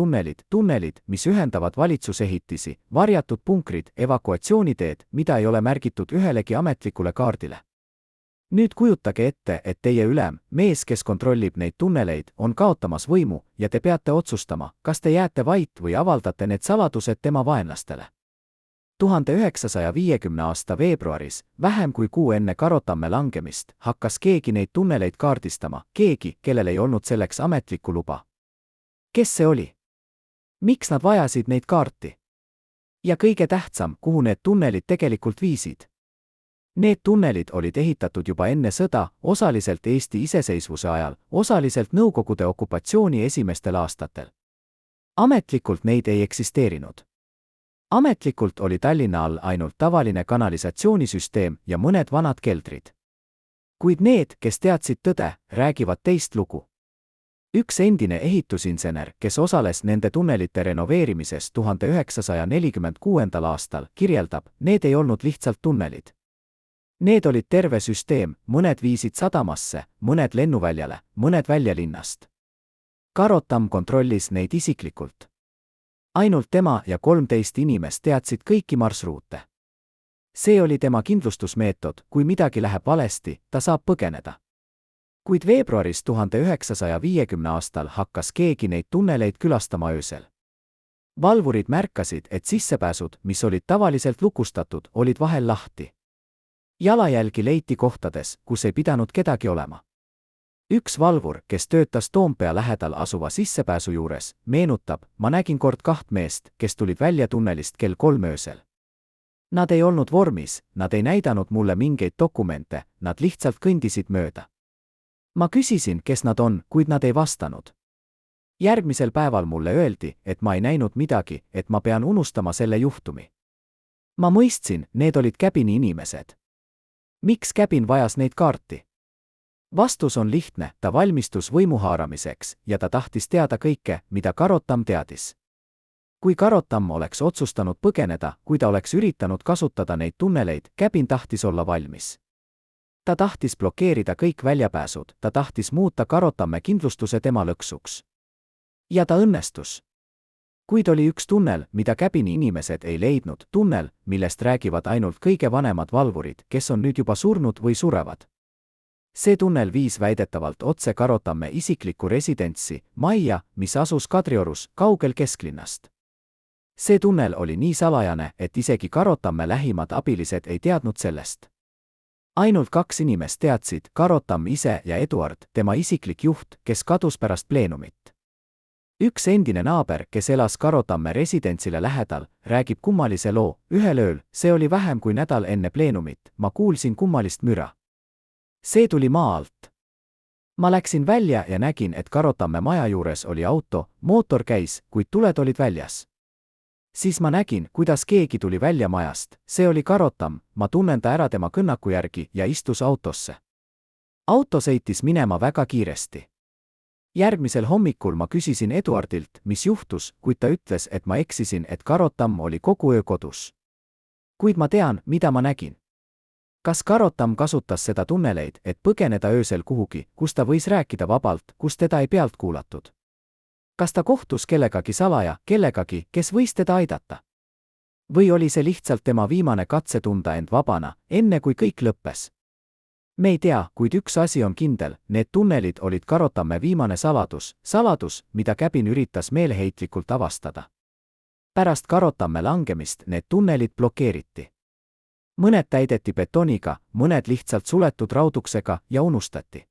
Speaker 1: tunnelid, mis ühendavad valitsusehitisi, varjatud punkrid, evakuatsiooniteed, mida ei ole märgitud ühelegi ametlikule kaardile. Nüüd kujutage ette, et teie ülem, mees, kes kontrollib neid tunneleid, on kaotamas võimu ja te peate otsustama, kas te jääte vait või avaldate need saladused tema vaenlastele. 1950 aasta veebruaris, vähem kui kuu enne Karotamme langemist, hakkas keegi neid tunneleid kaardistama, keegi, kellel ei olnud selleks ametlikku luba. Kes see oli? Miks nad vajasid neid kaarti? Ja kõige tähtsam, kuhu need tunnelid tegelikult viisid? Need tunnelid olid ehitatud juba enne sõda, osaliselt Eesti iseseisvuse ajal, osaliselt Nõukogude okupatsiooni esimestel aastatel. Ametlikult neid ei eksisteerinud. Ametlikult oli Tallinna all ainult tavaline kanalisatsioonisüsteem ja mõned vanad keldrid. Kuid need, kes teadsid tõde, räägivad teist lugu. Üks endine ehitusinsener, kes osales nende tunnelite renoveerimises 1946. aastal, kirjeldab, need ei olnud lihtsalt tunnelid. Need olid terve süsteem, mõned viisid sadamasse, mõned lennuväljale, mõned väljalinnast. Karotamm kontrollis neid isiklikult. Ainult tema ja 13 inimest teadsid kõiki marsruute. See oli tema kindlustusmeetod, kui midagi läheb valesti, ta saab põgeneda. Kuid veebruaris 1950 aastal hakkas keegi neid tunneleid külastama öösel. Valvurid märkasid, et sissepääsud, mis olid tavaliselt lukustatud, olid vahel lahti. Jalajälgi leiti kohtades, kus ei pidanud kedagi olema. Üks valvur, kes töötas Toompea lähedal asuva sissepääsu juures, meenutab, ma nägin kord 2 meest, kes tulid välja tunnelist kell 3 öösel. Nad ei olnud vormis, nad ei näidanud mulle mingeid dokumente, nad lihtsalt kõndisid mööda. Ma küsisin, kes nad on, kuid nad ei vastanud. Järgmisel päeval mulle öeldi, et ma ei näinud midagi, et ma pean unustama selle juhtumi. Ma mõistsin, need olid Käbini inimesed. Miks Käbin vajas neid kaarti? Vastus on lihtne, ta valmistus võimu haaramiseks ja ta tahtis teada kõike, mida Karotamm teadis. Kui Karotamm oleks otsustanud põgeneda, kui ta oleks üritanud kasutada neid tunneleid, Käbin tahtis olla valmis. Ta tahtis blokeerida kõik väljapääsud, ta tahtis muuta Karotamme kindlustuse tema lõksuks. Ja ta õnnestus. Kuid oli üks tunnel, mida Käbini inimesed ei leidnud, tunnel, millest räägivad ainult kõige vanemad valvurid, kes on nüüd juba surnud või surevad. See tunnel viis väidetavalt otse Karotamme isiklikku residentsi, majja, mis asus Kadriorus, kaugel kesklinnast. See tunnel oli nii salajane, et isegi Karotamme lähimad abilised ei teadnud sellest. Ainult 2 inimest teadsid, Karotamm ise ja Eduard, tema isiklik juht, kes kadus pärast pleenumit. Üks endine naaber, kes elas Karotamme residentsile lähedal, räägib kummalise loo. Ühel ööl, see oli vähem kui nädal enne pleenumit, ma kuulsin kummalist müra. See tuli maa alt. Ma läksin välja ja nägin, et Karotamme maja juures oli auto, mootor käis, kuid tuled olid väljas. Siis ma nägin, kuidas keegi tuli välja majast, see oli Karotamm, ma tunnen ta ära tema kõnnaku järgi ja istus autosse. Auto sõitis minema väga kiiresti. Järgmisel hommikul ma küsisin Eduardilt, mis juhtus, kuid ta ütles, et ma eksisin, et Karotamm oli kogu öö kodus. Kuid ma tean, mida ma nägin. Kas Karotamm kasutas seda tunneleid, et põgeneda öösel kuhugi, kus ta võis rääkida vabalt, kus teda ei pealt kuulatud? Kas ta kohtus kellegagi salaja, kellegagi, kes võis teda aidata? Või oli see lihtsalt tema viimane katse tunda end vabana, enne kui kõik lõppes? Me ei tea, kuid üks asi on kindel, need tunnelid olid Karotamme viimane saladus, mida Käbin üritas meeleheitlikult avastada. Pärast Karotamme langemist need tunnelid blokeeriti. Mõned täideti betoniga, mõned lihtsalt suletud rauduksega ja unustati.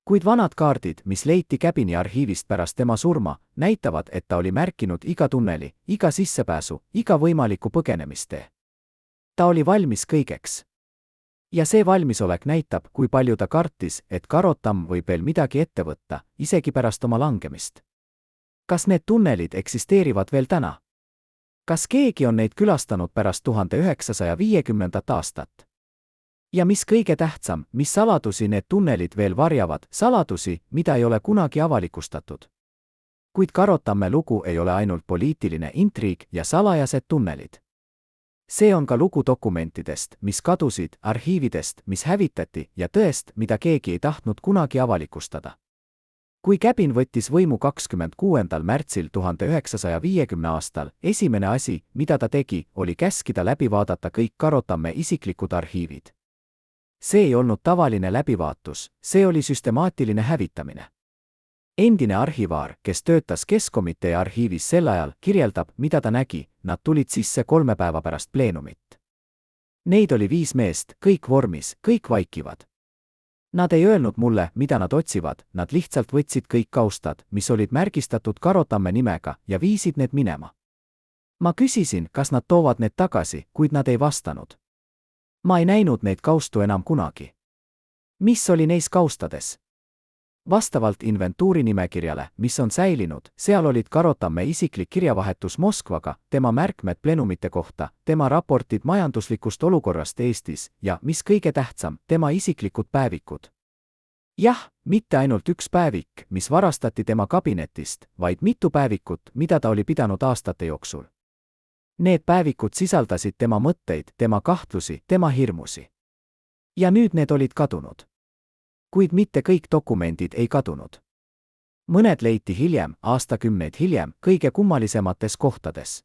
Speaker 1: Kuid vanad kaardid, mis leiti Käbini arhiivist pärast tema surma, näitavad, et ta oli märkinud iga tunneli, iga sissepääsu, iga võimaliku põgenemistee. Ta oli valmis kõigeks. Ja see valmisolek näitab, kui palju ta kartis, et Karotam võib veel midagi ette võtta, isegi pärast oma langemist. Kas need tunnelid eksisteerivad veel täna? Kas keegi on neid külastanud pärast 1950. aastat? Ja mis kõige tähtsam, mis saladusi need tunnelid veel varjavad, saladusi, mida ei ole kunagi avalikustatud. Kuid Karotamme lugu ei ole ainult poliitiline intriig ja salajased tunnelid. See on ka lugu dokumentidest, mis kadusid, arhiividest, mis hävitati ja tõest, mida keegi ei tahtnud kunagi avalikustada. Kui Käbin võttis võimu 26. märtsil 1950. aastal, esimene asi, mida ta tegi, oli käskida läbi vaadata kõik Karotamme isiklikud arhiivid. See ei olnud tavaline läbivaatus, see oli süstemaatiline hävitamine. Endine arhivaar, kes töötas Keskkomitee arhiivis sel ajal, kirjeldab, mida ta nägi, nad tulid sisse 3 päeva pärast pleenumit. Neid oli 5 meest, kõik vormis, kõik vaikivad. Nad ei öelnud mulle, mida nad otsivad, nad lihtsalt võtsid kõik kaustad, mis olid märgistatud Karotamme nimega, ja viisid need minema. Ma küsisin, kas nad toovad need tagasi, kuid nad ei vastanud. Ma ei näinud neid kaustu enam kunagi. Mis oli neis kaustades? Vastavalt inventuurinimekirjale, mis on säilinud, seal olid Karotamme isiklik kirjavahetus Moskvaga, tema märkmed plenumite kohta, tema raportid majanduslikust olukorrast Eestis ja, mis kõige tähtsam, tema isiklikud päevikud. Jah, mitte ainult üks päevik, mis varastati tema kabinetist, vaid mitu päevikut, mida ta oli pidanud aastate jooksul. Need päevikud sisaldasid tema mõtteid, tema kahtlusi, tema hirmusi. Ja nüüd need olid kadunud. Kuid mitte kõik dokumendid ei kadunud. Mõned leiti hiljem, aastakümneid hiljem, kõige kummalisemates kohtades.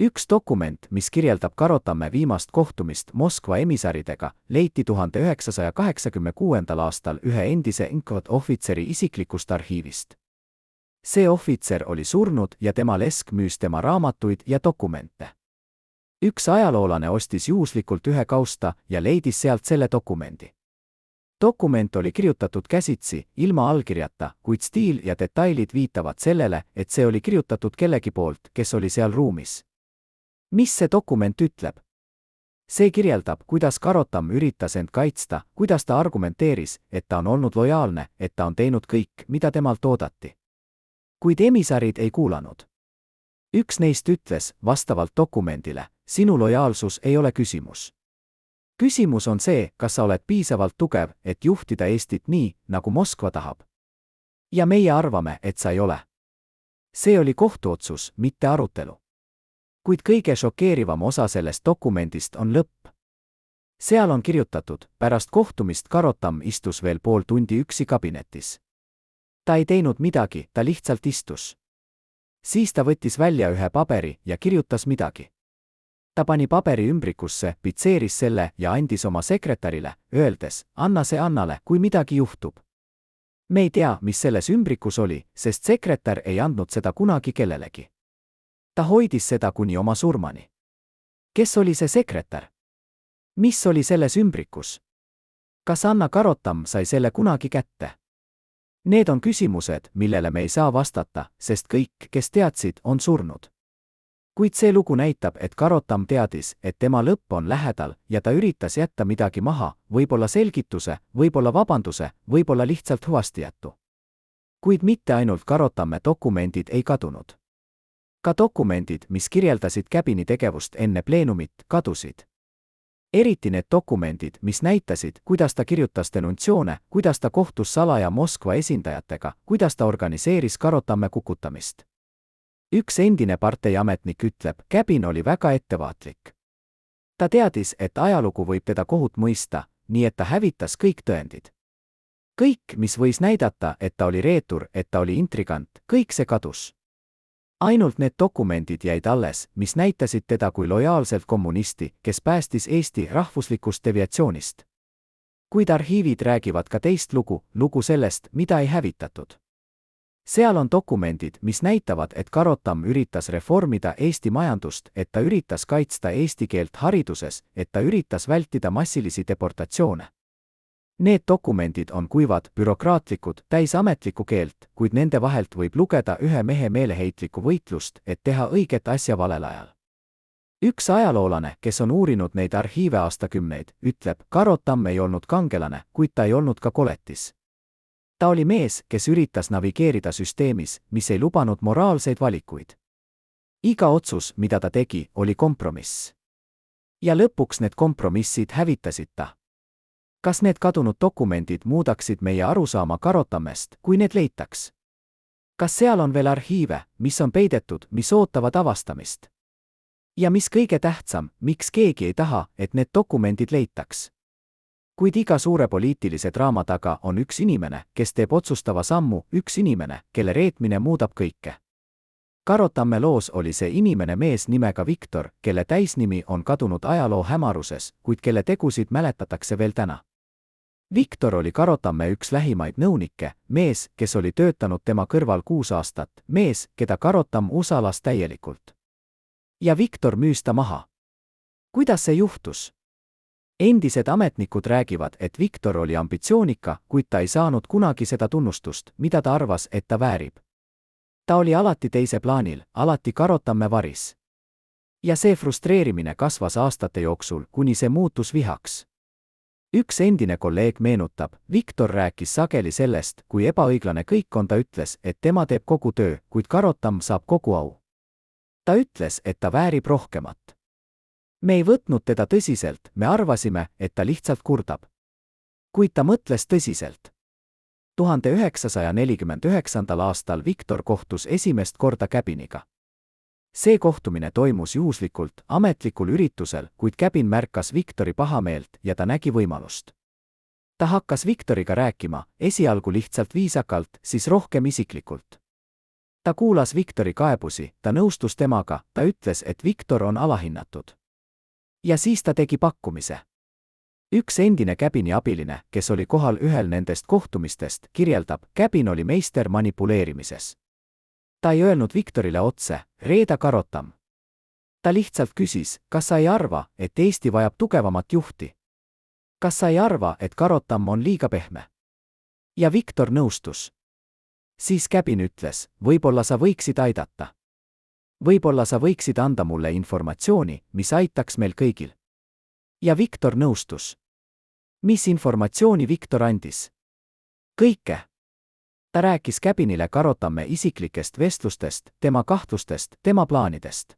Speaker 1: Üks dokument, mis kirjeldab Karotamme viimast kohtumist Moskva emissaridega, leiti 1986. aastal ühe endise NKVD ohvitseri isiklikust arhiivist. See ohvitser oli surnud ja tema lesk müüs tema raamatuid ja dokumente. Üks ajaloolane ostis juhuslikult ühe kausta ja leidis sealt selle dokumendi. Dokument oli kirjutatud käsitsi, ilma allkirjata, kuid stiil ja detailid viitavad sellele, et see oli kirjutatud kellegi poolt, kes oli seal ruumis. Mis see dokument ütleb? See kirjeldab, kuidas Karotam üritas end kaitsta, kuidas ta argumenteeris, et ta on olnud lojaalne, et ta on teinud kõik, mida temalt oodati. Kuid emissarid ei kuulanud. Üks neist ütles, vastavalt dokumendile, sinu lojaalsus ei ole küsimus. Küsimus on see, kas sa oled piisavalt tugev, et juhtida Eestit nii, nagu Moskva tahab. Ja meie arvame, et sa ei ole. See oli kohtuotsus, mitte arutelu. Kuid kõige šokeerivam osa sellest dokumendist on lõpp. Seal on kirjutatud, pärast kohtumist Karotam istus veel pool tundi üksi kabinetis. Ta ei teinud midagi, ta lihtsalt istus. Siis ta võttis välja ühe paberi ja kirjutas midagi. Ta pani paberi ümbrikusse, pitseeris selle ja andis oma sekretärile, öeldes, anna see Annale, kui midagi juhtub. Me ei tea, mis selles ümbrikus oli, sest sekretär ei andnud seda kunagi kellelegi. Ta hoidis seda kuni oma surmani. Kes oli see sekretär? Mis oli selles ümbrikus? Kas Anna Karotam sai selle kunagi kätte? Need on küsimused, millele me ei saa vastata, sest kõik, kes teadsid, on surnud. Kuid see lugu näitab, et Karotam teadis, et tema lõpp on lähedal ja ta üritas jätta midagi maha, võib-olla selgituse, võib-olla vabanduse, võib-olla lihtsalt huvastijätu. Kuid mitte ainult Karotamme dokumendid ei kadunud. Ka dokumendid, mis kirjeldasid Käbini tegevust enne pleenumit, kadusid. Eriti need dokumendid, mis näitasid, kuidas ta kirjutas denuntsioone, kuidas ta kohtus salaja Moskva esindajatega, kuidas ta organiseeris Karotamme kukutamist. Üks endine parteiametnik ütleb, Käbin oli väga ettevaatlik. Ta teadis, et ajalugu võib teda kohut mõista, nii et ta hävitas kõik tõendid. Kõik, mis võis näidata, et ta oli reetur, et ta oli intrigant, kõik see kadus. Ainult need dokumendid jäid alles, mis näitasid teda kui lojaalselt kommunisti, kes päästis Eesti rahvuslikust deviatsioonist. Kuid arhiivid räägivad ka teist lugu sellest, mida ei hävitatud. Seal on dokumendid, mis näitavad, et Karotam üritas reformida Eesti majandust, et ta üritas kaitsta eesti keelt hariduses, et ta üritas vältida massilisi deportatsioone. Need dokumendid on kuivad, bürokraatlikud, täis ametlikku keelt, kuid nende vahelt võib lugeda ühe mehe meeleheitlikku võitlust, et teha õiget asja valel ajal. Üks ajaloolane, kes on uurinud neid arhiive aastakümneid, ütleb, Karotam ei olnud kangelane, kuid ta ei olnud ka koletis. Ta oli mees, kes üritas navigeerida süsteemis, mis ei lubanud moraalseid valikuid. Iga otsus, mida ta tegi, oli kompromiss. Ja lõpuks need kompromissid hävitasid ta. Kas need kadunud dokumendid muudaksid meie arusaama Karotamest, kui need leitaks? Kas seal on veel arhiive, mis on peidetud, mis ootavad avastamist? Ja mis kõige tähtsam, miks keegi ei taha, et need dokumendid leitaks? Kuid iga suure poliitilise draama taga on üks inimene, kes teeb otsustava sammu, üks inimene, kelle reetmine muudab kõike. Karotamme loos oli see inimene mees nimega Viktor, kelle täisnimi on kadunud ajaloo hämaruses, kuid kelle tegusid mäletatakse veel täna. Viktor oli Karotamme üks lähimaid nõunikke, mees, kes oli töötanud tema kõrval 6 aastat, mees, keda Karotam usalas täielikult. Ja Viktor müüs ta maha. Kuidas see juhtus? Endised ametnikud räägivad, et Viktor oli ambitsioonika, kuid ta ei saanud kunagi seda tunnustust, mida ta arvas, et ta väärib. Ta oli alati teise plaanil, alati Karotamme varis. Ja see frustreerimine kasvas aastate jooksul, kuni see muutus vihaks. Üks endine kolleeg meenutab, Viktor rääkis sageli sellest, kui ebaõiglane kõik on, ta ütles, et tema teeb kogu töö, kuid Karotam saab kogu au. Ta ütles, et ta väärib rohkemat. Me ei võtnud teda tõsiselt, me arvasime, et ta lihtsalt kurdab. Kuid ta mõtles tõsiselt. 1949. aastal Viktor kohtus esimest korda Käbiniga. See kohtumine toimus juhuslikult, ametlikul üritusel, kuid Käbin märkas Viktori pahameelt ja ta nägi võimalust. Ta hakkas Viktoriga rääkima, esialgu lihtsalt viisakalt, siis rohkem isiklikult. Ta kuulas Viktori kaebusi, ta nõustus temaga, ta ütles, et Viktor on alahinnatud. Ja siis ta tegi pakkumise. Üks endine Käbini abiline, kes oli kohal ühel nendest kohtumistest, kirjeldab, Käbin oli meister manipuleerimises. Ta ei öelnud Viktorile otse, reeda Karotam. Ta lihtsalt küsis, kas sa ei arva, et Eesti vajab tugevamat juhti? Kas sa ei arva, et Karotam on liiga pehme? Ja Viktor nõustus. Siis Käbin ütles, võib-olla sa võiksid aidata. Võib-olla sa võiksid anda mulle informatsiooni, mis aitaks meil kõigil. Ja Viktor nõustus. Mis informatsiooni Viktor andis? Kõike. Ta rääkis Käbinile Karotamme isiklikest vestlustest, tema kahtlustest, tema plaanidest.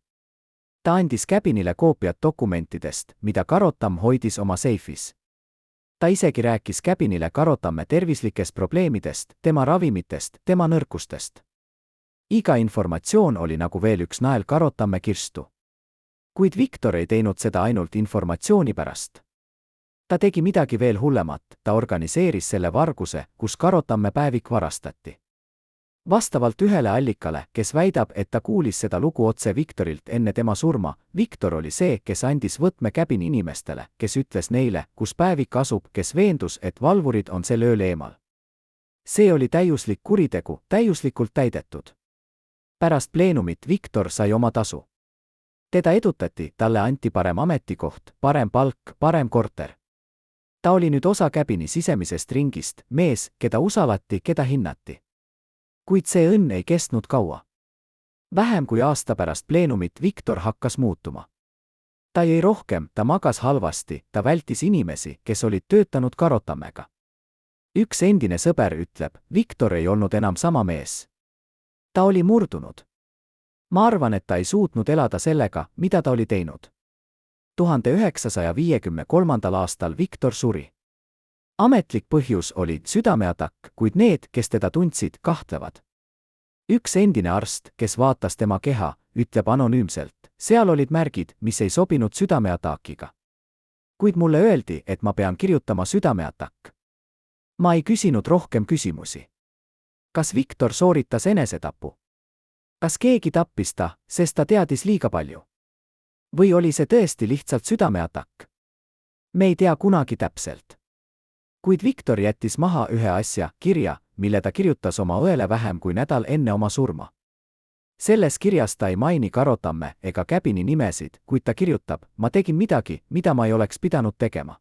Speaker 1: Ta andis Käbinile koopiad dokumentidest, mida Karotam hoidis oma seifis. Ta isegi rääkis Käbinile Karotamme tervislikest probleemidest, tema ravimitest, tema nõrkustest. Iga informatsioon oli nagu veel üks nael Karotamme kirstu. Kuid Viktor ei teinud seda ainult informatsiooni pärast. Ta tegi midagi veel hullemat, ta organiseeris selle varguse, kus Karotamme päevik varastati. Vastavalt ühele allikale, kes väidab, et ta kuulis seda lugu otse Viktorilt enne tema surma, Viktor oli see, kes andis võtme Käbini inimestele, kes ütles neile, kus päevik asub, kes veendus, et valvurid on sel ööl eemal. See oli täiuslik kuritegu, täiuslikult täidetud. Pärast pleenumit Viktor sai oma tasu. Teda edutati, talle anti parem ametikoht, parem palk, parem korter. Ta oli nüüd osa Käbini sisemisest ringist, mees, keda usalati, keda hinnati. Kuid see õnn ei kestnud kaua. Vähem kui aasta pärast pleenumit Viktor hakkas muutuma. Ta jäi rohkem, ta magas halvasti, ta vältis inimesi, kes olid töötanud Karotammega. Üks endine sõber ütleb, Viktor ei olnud enam sama mees. Ta oli murdunud. Ma arvan, et ta ei suutnud elada sellega, mida ta oli teinud. 1953. aastal Viktor suri. Ametlik põhjus oli südameatakk, kuid need, kes teda tundsid, kahtlevad. Üks endine arst, kes vaatas tema keha, ütleb anonüümselt, seal olid märgid, mis ei sobinud südameatakiga. Kuid mulle öeldi, et ma pean kirjutama südameatakk. Ma ei küsinud rohkem küsimusi. Kas Viktor sooritas enesetapu? Kas keegi tappis ta, sest ta teadis liiga palju? Või oli see tõesti lihtsalt südameatakk? Me ei tea kunagi täpselt. Kuid Viktor jättis maha ühe asja, kirja, mille ta kirjutas oma õele vähem kui nädal enne oma surma. Selles kirjas ta ei maini Karotamme ega Käbini nimesid, kuid ta kirjutab, ma tegin midagi, mida ma ei oleks pidanud tegema.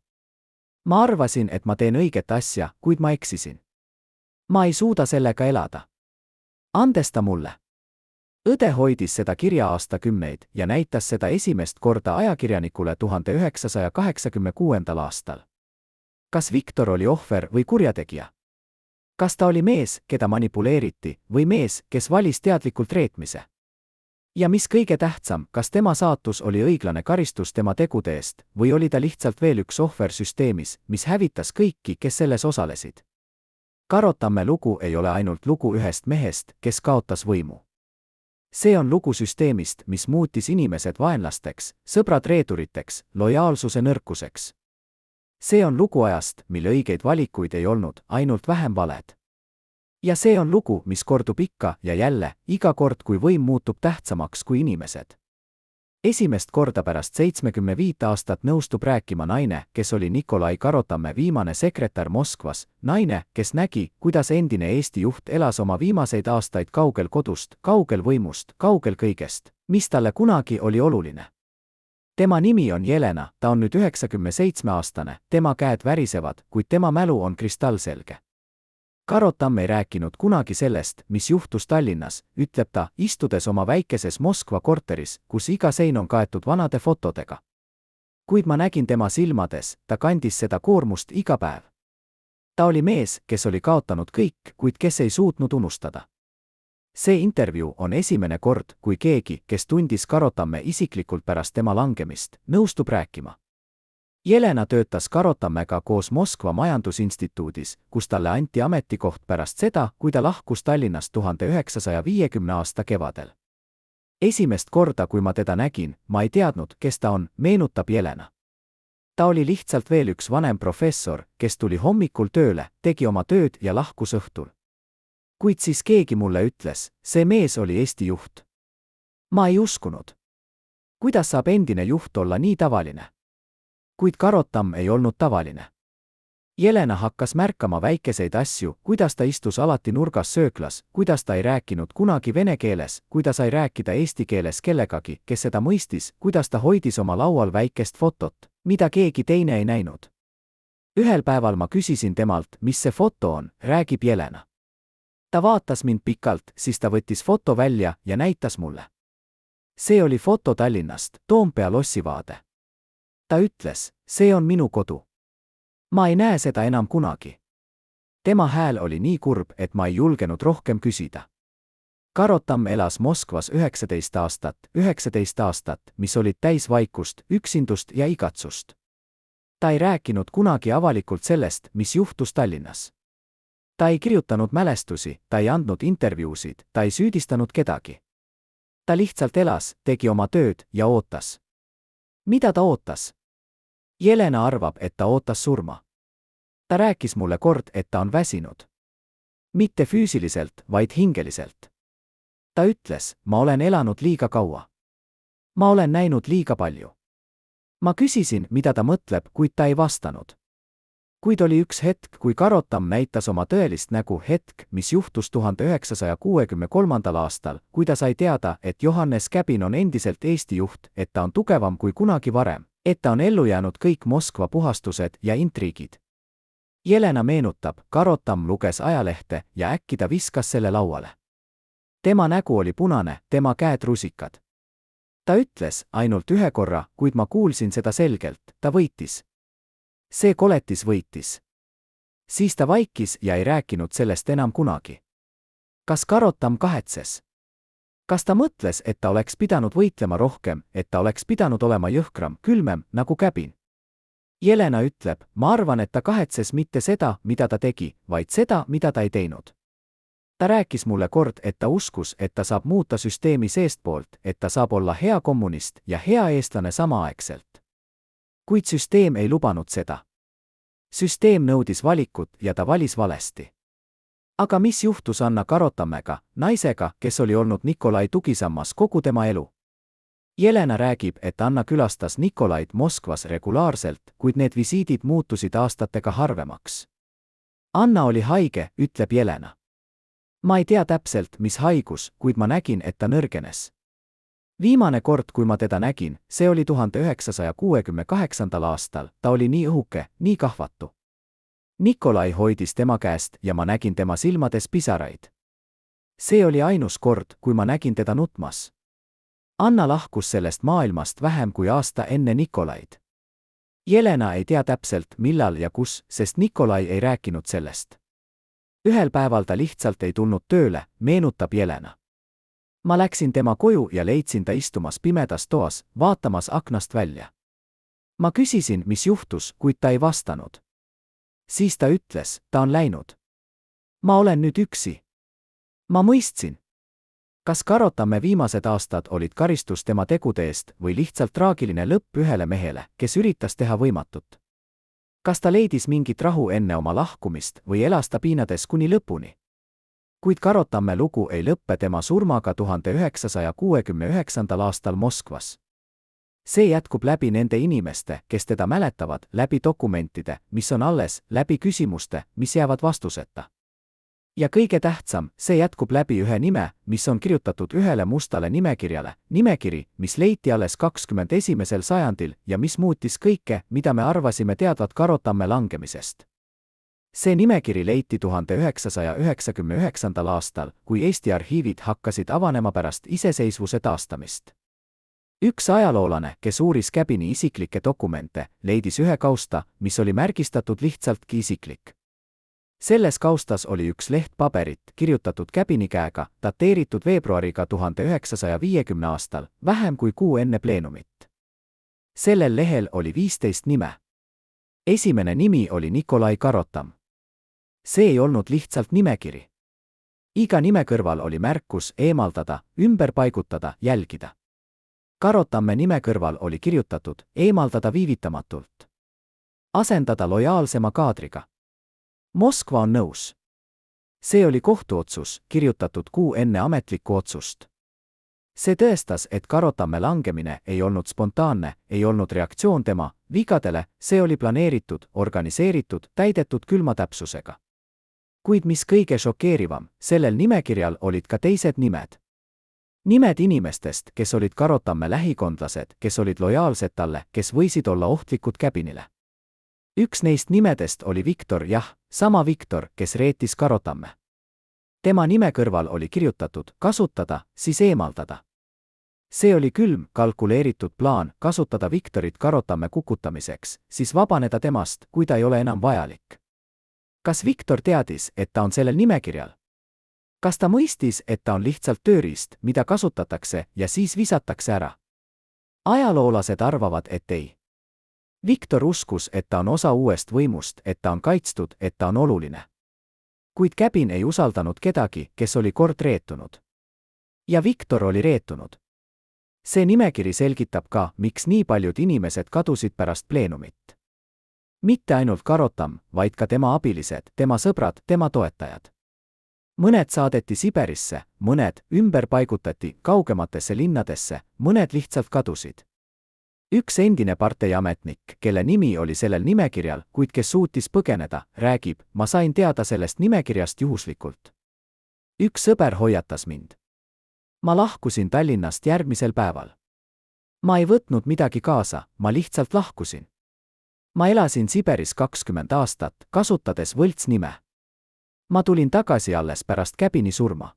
Speaker 1: Ma arvasin, et ma teen õiget asja, kuid ma eksisin. Ma ei suuda sellega elada. Andesta mulle. Õde hoidis seda kirja aastakümneid ja näitas seda esimest korda ajakirjanikule 1986. aastal. Kas Viktor oli ohver või kurjategija? Kas ta oli mees, keda manipuleeriti, või mees, kes valis teadlikult reetmise? Ja mis kõige tähtsam, kas tema saatus oli õiglane karistus tema tegude eest, või oli ta lihtsalt veel üks ohver süsteemis, mis hävitas kõiki, kes selles osalesid? Karotamme lugu ei ole ainult lugu ühest mehest, kes kaotas võimu. See on lugu süsteemist, mis muutis inimesed vaenlasteks, sõbrad reeturiteks, lojaalsuse nõrkuseks. See on lugu ajast, mil õigeid valikuid ei olnud, ainult vähem valed. Ja see on lugu, mis kordub ikka ja jälle, iga kord, kui võim muutub tähtsamaks kui inimesed. Esimest korda pärast 75 aastat nõustub rääkima naine, kes oli Nikolai Karotamme viimane sekretär Moskvas, naine, kes nägi, kuidas endine Eesti juht elas oma viimaseid aastaid kaugel kodust, kaugel võimust, kaugel kõigest, mis talle kunagi oli oluline. Tema nimi on Jelena, ta on nüüd 97-aastane, tema käed värisevad, kuid tema mälu on kristallselge. Karotam ei rääkinud kunagi sellest, mis juhtus Tallinnas, ütleb ta, istudes oma väikeses Moskva korteris, kus iga sein on kaetud vanade fotodega. Kuid ma nägin tema silmades, ta kandis seda koormust iga päev. Ta oli mees, kes oli kaotanud kõik, kuid kes ei suutnud unustada. See intervjuu on esimene kord, kui keegi, kes tundis Karotamme isiklikult pärast tema langemist, nõustub rääkima. Jelena töötas Karotammega koos Moskva majandusinstituudis, kus talle anti ametikoht pärast seda, kui ta lahkus Tallinnast 1950. aasta kevadel. Esimest korda, kui ma teda nägin, ma ei teadnud, kes ta on, meenutab Jelena. Ta oli lihtsalt veel üks vanem professor, kes tuli hommikul tööle, tegi oma tööd ja lahkus õhtul. Kuid siis keegi mulle ütles, see mees oli Eesti juht. Ma ei uskunud. Kuidas saab endine juht olla nii tavaline? Kuid Karotam ei olnud tavaline. Jelena hakkas märkama väikeseid asju, kuidas ta istus alati nurgas sööklas, kuidas ta ei rääkinud kunagi vene keeles, kuidas sai rääkida eesti keeles kellegagi, kes seda mõistis, kuidas ta hoidis oma laual väikest fotot, mida keegi teine ei näinud. Ühel päeval ma küsisin temalt, mis see foto on, räägib Jelena. Ta vaatas mind pikalt, siis ta võttis foto välja ja näitas mulle. See oli foto Tallinnast, Toompea lossivaade. Ta ütles, see on minu kodu. Ma ei näe seda enam kunagi. Tema hääl oli nii kurb, et ma ei julgenud rohkem küsida. Karotam elas Moskvas 19 aastat, mis olid täis vaikust, üksindust ja igatsust. Ta ei rääkinud kunagi avalikult sellest, mis juhtus Tallinnas. Ta ei kirjutanud mälestusi, ta ei andnud intervjuusid, ta ei süüdistanud kedagi. Ta lihtsalt elas, tegi oma tööd ja ootas. Mida ta ootas? Jelena arvab, et ta ootas surma. Ta rääkis mulle kord, et ta on väsinud. Mitte füüsiliselt, vaid hingeliselt. Ta ütles, ma olen elanud liiga kaua. Ma olen näinud liiga palju. Ma küsisin, mida ta mõtleb, kuid ta ei vastanud. Kuid oli üks hetk, kui Karotam näitas oma tõelist nägu, hetk, mis juhtus 1963. aastal, kui ta sai teada, et Johannes Käbin on endiselt Eesti juht, et ta on tugevam kui kunagi varem, et ta on ellu jäänud kõik Moskva puhastused ja intriigid. Jelena meenutab, Karotam luges ajalehte ja äkki ta viskas selle lauale. Tema nägu oli punane, tema käed rusikad. Ta ütles ainult ühe korra, kuid ma kuulsin seda selgelt, ta võitis. See koletis võitis. Siis ta vaikis ja ei rääkinud sellest enam kunagi. Kas Karotam kahetses? Kas ta mõtles, et ta oleks pidanud võitlema rohkem, et ta oleks pidanud olema jõhkram, külmem, nagu Käbin? Jelena ütleb, ma arvan, et ta kahetses mitte seda, mida ta tegi, vaid seda, mida ta ei teinud. Ta rääkis mulle kord, et ta uskus, et ta saab muuta süsteemi seestpoolt, et ta saab olla hea kommunist ja hea eestlane samaaegselt. Kuid süsteem ei lubanud seda. Süsteem nõudis valikut ja ta valis valesti. Aga mis juhtus Anna Karotammega, naisega, kes oli olnud Nikolai tugisammas kogu tema elu? Jelena räägib, et Anna külastas Nikolaid Moskvas regulaarselt, kuid need visiidid muutusid aastatega harvemaks. Anna oli haige, ütleb Jelena. Ma ei tea täpselt, mis haigus, kuid ma nägin, et ta nõrgenes. Viimane kord, kui ma teda nägin, see oli 1968. aastal, ta oli nii õhuke, nii kahvatu. Nikolai hoidis tema käest ja ma nägin tema silmades pisaraid. See oli ainus kord, kui ma nägin teda nutmas. Anna lahkus sellest maailmast vähem kui aasta enne Nikolaid. Jelena ei tea täpselt, millal ja kus, sest Nikolai ei rääkinud sellest. Ühel päeval ta lihtsalt ei tulnud tööle, meenutab Jelena. Ma läksin tema koju ja leidsin ta istumas pimedas toas, vaatamas aknast välja. Ma küsisin, mis juhtus, kuid ta ei vastanud. Siis ta ütles, ta on läinud. Ma olen nüüd üksi. Ma mõistsin. Kas Karotamme viimased aastad olid karistus tema tegude eest või lihtsalt traagiline lõpp ühele mehele, kes üritas teha võimatut? Kas ta leidis mingit rahu enne oma lahkumist või elas ta piinades kuni lõpuni? Kuid Karotamme lugu ei lõppe tema surmaga 1969. aastal Moskvas. See jätkub läbi nende inimeste, kes teda mäletavad, läbi dokumentide, mis on alles, läbi küsimuste, mis jäävad vastuseta. Ja kõige tähtsam, see jätkub läbi ühe nime, mis on kirjutatud ühele mustale nimekirjale, nimekiri, mis leiti alles 21. sajandil ja mis muutis kõike, mida me arvasime teadvat Karotamme langemisest. See nimekiri leiti 1999. aastal, kui Eesti arhiivid hakkasid avanema pärast iseseisvuse taastamist. Üks ajaloolane, kes uuris Käbini isiklikke dokumente, leidis ühe kausta, mis oli märgistatud lihtsaltki isiklik. Selles kaustas oli üks leht paberit, kirjutatud Käbini käega, dateeritud veebruariga 1950 aastal, vähem kui kuu enne pleenumit. Sellel lehel oli 15 nime. Esimene nimi oli Nikolai Karotam. See ei olnud lihtsalt nimekiri. Iga nime kõrval oli märkus eemaldada, ümber paigutada, jälgida. Karotamme nime kõrval oli kirjutatud eemaldada viivitamatult. Asendada lojaalsema kaadriga. Moskva on nõus. See oli kohtuotsus, kirjutatud kuu enne ametlikku otsust. See tõestas, et Karotamme langemine ei olnud spontaanne, ei olnud reaktsioon tema vigadele, see oli planeeritud, organiseeritud, täidetud külma täpsusega. Kuid mis kõige šokeerivam, sellel nimekirjal olid ka teised nimed. Nimed inimestest, kes olid Karotamme lähikondlased, kes olid lojaalsed talle, kes võisid olla ohtlikud Käbinile. Üks neist nimedest oli Viktor, jah, sama Viktor, kes reetis Karotamme. Tema nime kõrval oli kirjutatud kasutada, siis eemaldada. See oli külm, kalkuleeritud plaan kasutada Viktorit Karotamme kukutamiseks, siis vabaneda temast, kui ta ei ole enam vajalik. Kas Viktor teadis, et ta on sellel nimekirjal? Kas ta mõistis, et ta on lihtsalt tööriist, mida kasutatakse ja siis visatakse ära? Ajaloolased arvavad, et ei. Viktor uskus, et ta on osa uuest võimust, et ta on kaitstud, et ta on oluline. Kuid Käbin ei usaldanud kedagi, kes oli kord reetunud. Ja Viktor oli reetunud. See nimekiri selgitab ka, miks nii paljud inimesed kadusid pärast pleenumit. Mitte ainult Karotam, vaid ka tema abilised, tema sõbrad, tema toetajad. Mõned saadeti Siberisse, mõned ümber paigutati kaugematesse linnadesse, mõned lihtsalt kadusid. Üks endine parteiametnik, kelle nimi oli sellel nimekirjal, kuid kes suutis põgeneda, räägib, ma sain teada sellest nimekirjast juhuslikult. Üks sõber hoiatas mind. Ma lahkusin Tallinnast järgmisel päeval. Ma ei võtnud midagi kaasa, ma lihtsalt lahkusin. Ma elasin Siberis 20 aastat, kasutades võltsnime. Ma tulin tagasi alles pärast Käbini surma.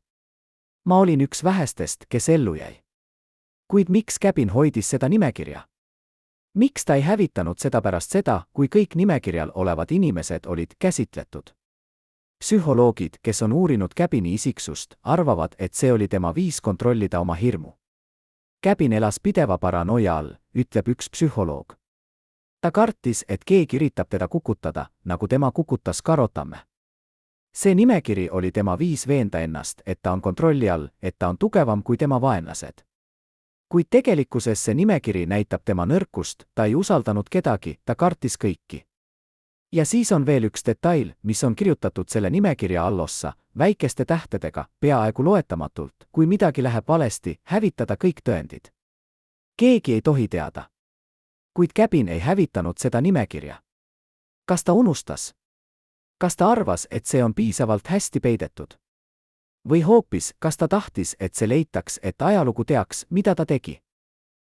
Speaker 1: Ma olin üks vähestest, kes ellu jäi. Kuid miks Käbin hoidis seda nimekirja? Miks ta ei hävitanud seda pärast seda, kui kõik nimekirjal olevad inimesed olid käsitletud? Psühholoogid, kes on uurinud Käbini isiksust, arvavad, et see oli tema viis kontrollida oma hirmu. Käbin elas pideva paranoia all, ütleb üks psühholoog. Ta kartis, et keegi üritab teda kukutada, nagu tema kukutas Karotamme. See nimekiri oli tema viis veenda ennast, et ta on kontrolli all, et ta on tugevam kui tema vaenlased. Kuid tegelikkuses see nimekiri näitab tema nõrkust, ta ei usaldanud kedagi, ta kartis kõiki. Ja siis on veel üks detail, mis on kirjutatud selle nimekirja allossa, väikeste tähtedega, peaaegu loetamatult, kui midagi läheb valesti, hävitada kõik tõendid. Keegi ei tohi teada. Kuid Käbin ei hävitanud seda nimekirja. Kas ta unustas? Kas ta arvas, et see on piisavalt hästi peidetud? Või hoopis, kas ta tahtis, et see leitaks, et ajalugu teaks, mida ta tegi?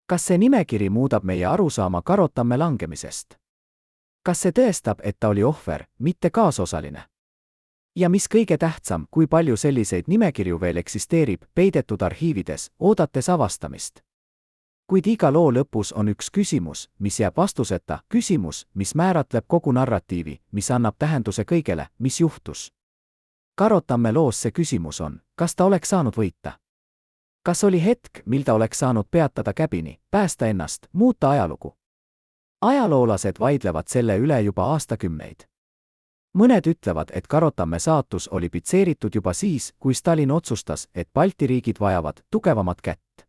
Speaker 1: Kas see nimekiri muudab meie arusaama Karotamme langemisest? Kas see tõestab, et ta oli ohver, mitte kaasosaline? Ja mis kõige tähtsam, kui palju selliseid nimekirju veel eksisteerib, peidetud arhiivides, oodates avastamist? Kuid iga loo lõpus on üks küsimus, mis jääb vastuseta, küsimus, mis määratleb kogu narratiivi, mis annab tähenduse kõigele, mis juhtus. Karotamme loos see küsimus on, kas ta oleks saanud võita? Kas oli hetk, mil ta oleks saanud peatada Käbini, päästa ennast, muuta ajalugu? Ajaloolased vaidlevad selle üle juba aastakümneid. Mõned ütlevad, et Karotamme saatus oli pitseeritud juba siis, kui Stalin otsustas, et Balti riigid vajavad tugevamat kätt.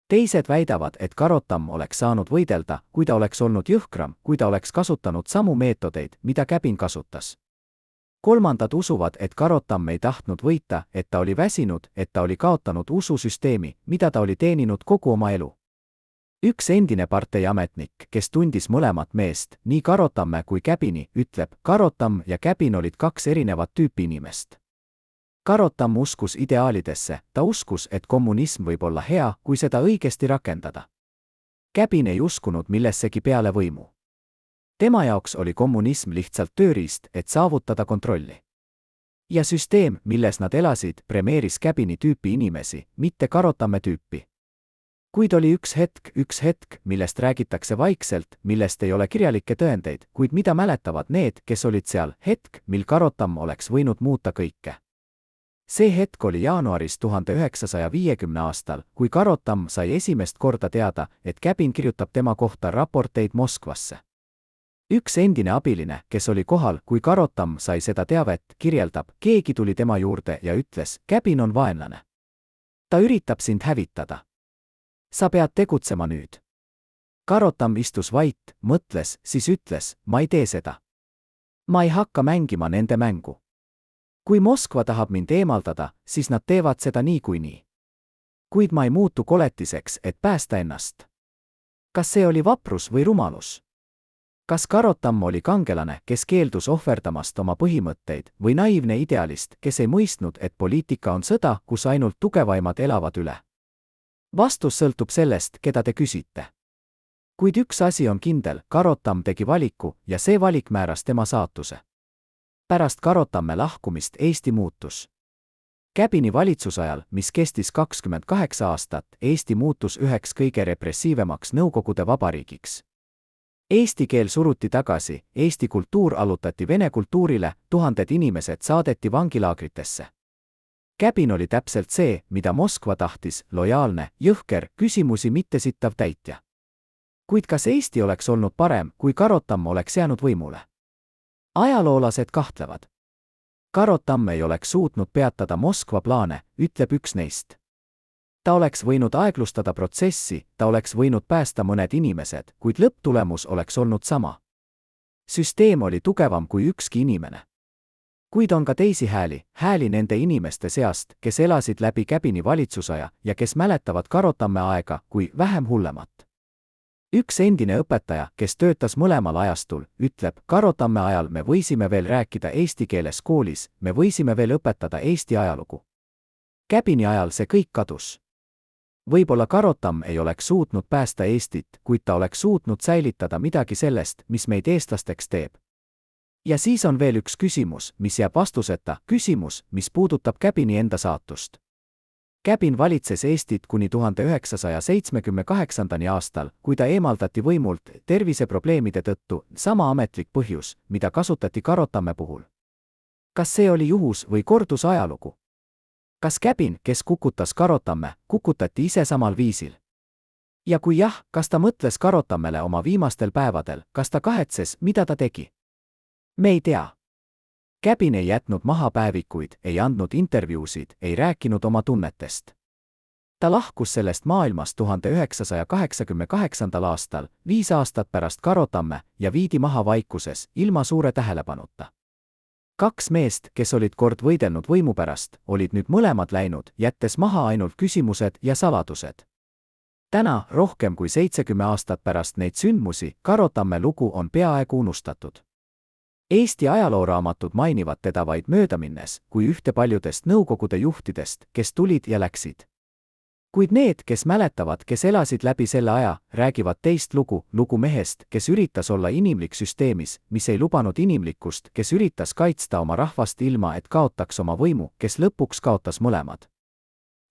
Speaker 1: Teised väidavad, et Karotamm oleks saanud võidelda, kui ta oleks olnud jõhkram, kui ta oleks kasutanud samu meetodeid, mida Käbin kasutas. Kolmandad usuvad, et Karotamm ei tahtnud võita, et ta oli väsinud, et ta oli kaotanud ususüsteemi, mida ta oli teeninud kogu oma elu. Üks endine partei ametnik, kes tundis mõlemat meest, nii Karotamme kui Käbini, ütleb, Karotamm ja Käbin olid kaks erinevat tüüpi inimest. Karotamm uskus ideaalidesse, ta uskus, et kommunism võib olla hea, kui seda õigesti rakendada. Käbin ei uskunud millessegi peale võimu. Tema jaoks oli kommunism lihtsalt tööriist, et saavutada kontrolli. Ja süsteem, milles nad elasid, premeeris Käbini tüüpi inimesi, mitte Karotamme tüüpi. Kuid oli üks hetk, millest räägitakse vaikselt, millest ei ole kirjalikke tõendeid, kuid mida mäletavad need, kes olid seal, hetk, mil Karotamm oleks võinud muuta kõike. See hetk oli jaanuaris 1950 aastal, kui Karotamm sai esimest korda teada, et Käbin kirjutab tema kohta raporteid Moskvasse. Üks endine abiline, kes oli kohal, kui Karotamm sai seda teavet, kirjeldab, keegi tuli tema juurde ja ütles, Käbin on vaenlane. Ta üritab sind hävitada. Sa pead tegutsema nüüd. Karotamm istus vait, mõtles, siis ütles, ma ei tee seda. Ma ei hakka mängima nende mängu. Kui Moskva tahab mind eemaldada, siis nad teevad seda niikuinii. Kuid ma ei muutu koletiseks, et päästa ennast. Kas see oli vaprus või rumalus? Kas Karotamm oli kangelane, kes keeldus ohverdamast oma põhimõtteid, või naiivne idealist, kes ei mõistnud, et poliitika on sõda, kus ainult tugevaimad elavad üle? Vastus sõltub sellest, keda te küsite. Kuid üks asi on kindel, Karotamm tegi valiku ja see valik määras tema saatuse. Pärast Karotamme lahkumist Eesti muutus. Käbini valitsusajal, mis kestis 28 aastat, Eesti muutus üheks kõige repressiivemaks Nõukogude vabariigiks. Eesti keel suruti tagasi, Eesti kultuur allutati Vene kultuurile, tuhanded inimesed saadeti vangilaagritesse. Käbin oli täpselt see, mida Moskva tahtis, lojaalne, jõhker, küsimusi mittesittav täitja. Kuid kas Eesti oleks olnud parem, kui Karotamm oleks jäänud võimule? Ajaloolased kahtlevad. Karotamm ei oleks suutnud peatada Moskva plaane, ütleb üks neist. Ta oleks võinud aeglustada protsessi, ta oleks võinud päästa mõned inimesed, kuid lõpptulemus oleks olnud sama. Süsteem oli tugevam kui ükski inimene. Kuid on ka teisi hääli nende inimeste seast, kes elasid läbi Käbini valitsusaja ja kes mäletavad Karotamme aega kui vähem hullemat. Üks endine õpetaja, kes töötas mõlemal ajastul, ütleb, Karotamme ajal me võisime veel rääkida eesti keeles koolis, me võisime veel õpetada Eesti ajalugu. Käbini ajal see kõik kadus. Võib-olla Karotamm ei oleks suutnud päästa Eestit, kuid ta oleks suutnud säilitada midagi sellest, mis meid eestlasteks teeb. Ja siis on veel üks küsimus, mis jääb vastuseta, küsimus, mis puudutab Käbini enda saatust. Käbin valitses Eestit kuni 1978. aastal, kui ta eemaldati võimult terviseprobleemide tõttu, sama ametlik põhjus, mida kasutati Karotamme puhul. Kas see oli juhus või kordus ajalugu? Kas Käbin, kes kukutas Karotamme, kukutati ise samal viisil? Ja kui jah, kas ta mõtles Karotammele oma viimastel päevadel, kas ta kahetses, mida ta tegi? Me ei tea. Käbin ei jätnud maha päevikuid, ei andnud intervjuusid, ei rääkinud oma tunnetest. Ta lahkus sellest maailmast 1988. aastal, 5 aastat pärast Karo Tamme ja viidi maha vaikuses, ilma suure tähelepanuta. 2 meest, kes olid kord võidelnud võimu pärast, olid nüüd mõlemad läinud, jättes maha ainult küsimused ja saladused. Täna, rohkem kui 70 aastat pärast neid sündmusi, Karo Tamme lugu on peaaegu unustatud. Eesti ajalooraamatud mainivad teda vaid möödaminnes, kui ühte paljudest nõukogude juhtidest, kes tulid ja läksid. Kuid need, kes mäletavad, kes elasid läbi selle aja, räägivad teist lugu, lugu mehest, kes üritas olla inimlik süsteemis, mis ei lubanud inimlikkust, kes üritas kaitsta oma rahvast ilma, et kaotaks oma võimu, kes lõpuks kaotas mõlemad.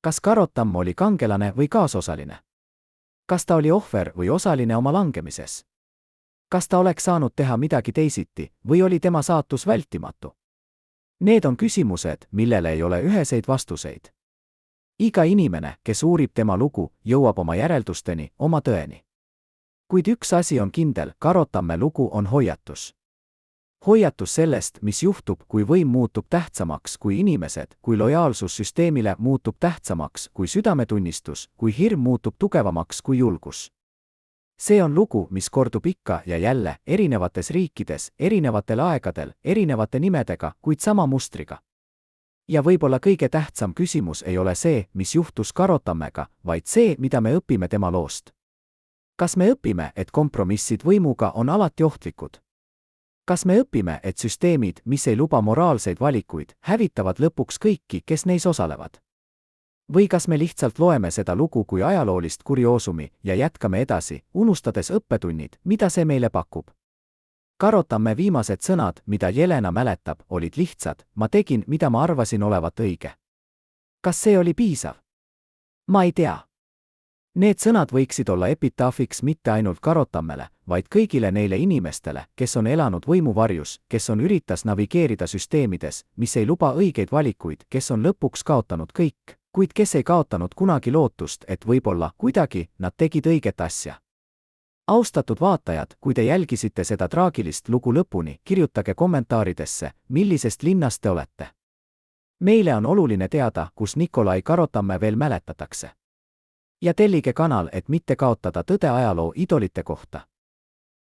Speaker 1: Kas Karo Tamm oli kangelane või kaasosaline? Kas ta oli ohver või osaline oma langemises? Kas ta oleks saanud teha midagi teisiti või oli tema saatus vältimatu? Need on küsimused, millele ei ole üheseid vastuseid. Iga inimene, kes uurib tema lugu, jõuab oma järeldusteni, oma tõeni. Kuid üks asi on kindel, Karo Tamme lugu on hoiatus. Hoiatus sellest, mis juhtub, kui võim muutub tähtsamaks kui inimesed, kui lojaalsus süsteemile muutub tähtsamaks kui südametunnistus, kui hirm muutub tugevamaks kui julgus. See on lugu, mis kordub ikka ja jälle, erinevates riikides, erinevatel aegadel, erinevate nimedega, kuid sama mustriga. Ja võib-olla kõige tähtsam küsimus ei ole see, mis juhtus Karo Tammega, vaid see, mida me õpime tema loost. Kas me õpime, et kompromissid võimuga on alati ohtlikud? Kas me õpime, et süsteemid, mis ei luba moraalseid valikuid, hävitavad lõpuks kõiki, kes neis osalevad? Või kas me lihtsalt loeme seda lugu kui ajaloolist kurioosumi ja jätkame edasi, unustades õppetunnid, mida see meile pakub? Karo Tamme viimased sõnad, mida Jelena mäletab, olid lihtsad, ma tegin, mida ma arvasin olevat õige. Kas see oli piisav? Ma ei tea. Need sõnad võiksid olla epitaafiks mitte ainult Karo Tammele, vaid kõigile neile inimestele, kes on elanud võimu varjus, kes on üritas navigeerida süsteemides, mis ei luba õigeid valikuid, kes on lõpuks kaotanud kõik, kuid kes ei kaotanud kunagi lootust, et võib-olla kuidagi nad tegid õiget asja. Austatud vaatajad, kui te jälgisite seda traagilist lugu lõpuni, kirjutage kommentaaridesse, millisest linnast te olete. Meile on oluline teada, kus Nikolai Karo Tamme veel mäletatakse. Ja tellige kanal, et mitte kaotada tõde ajaloo idolite kohta.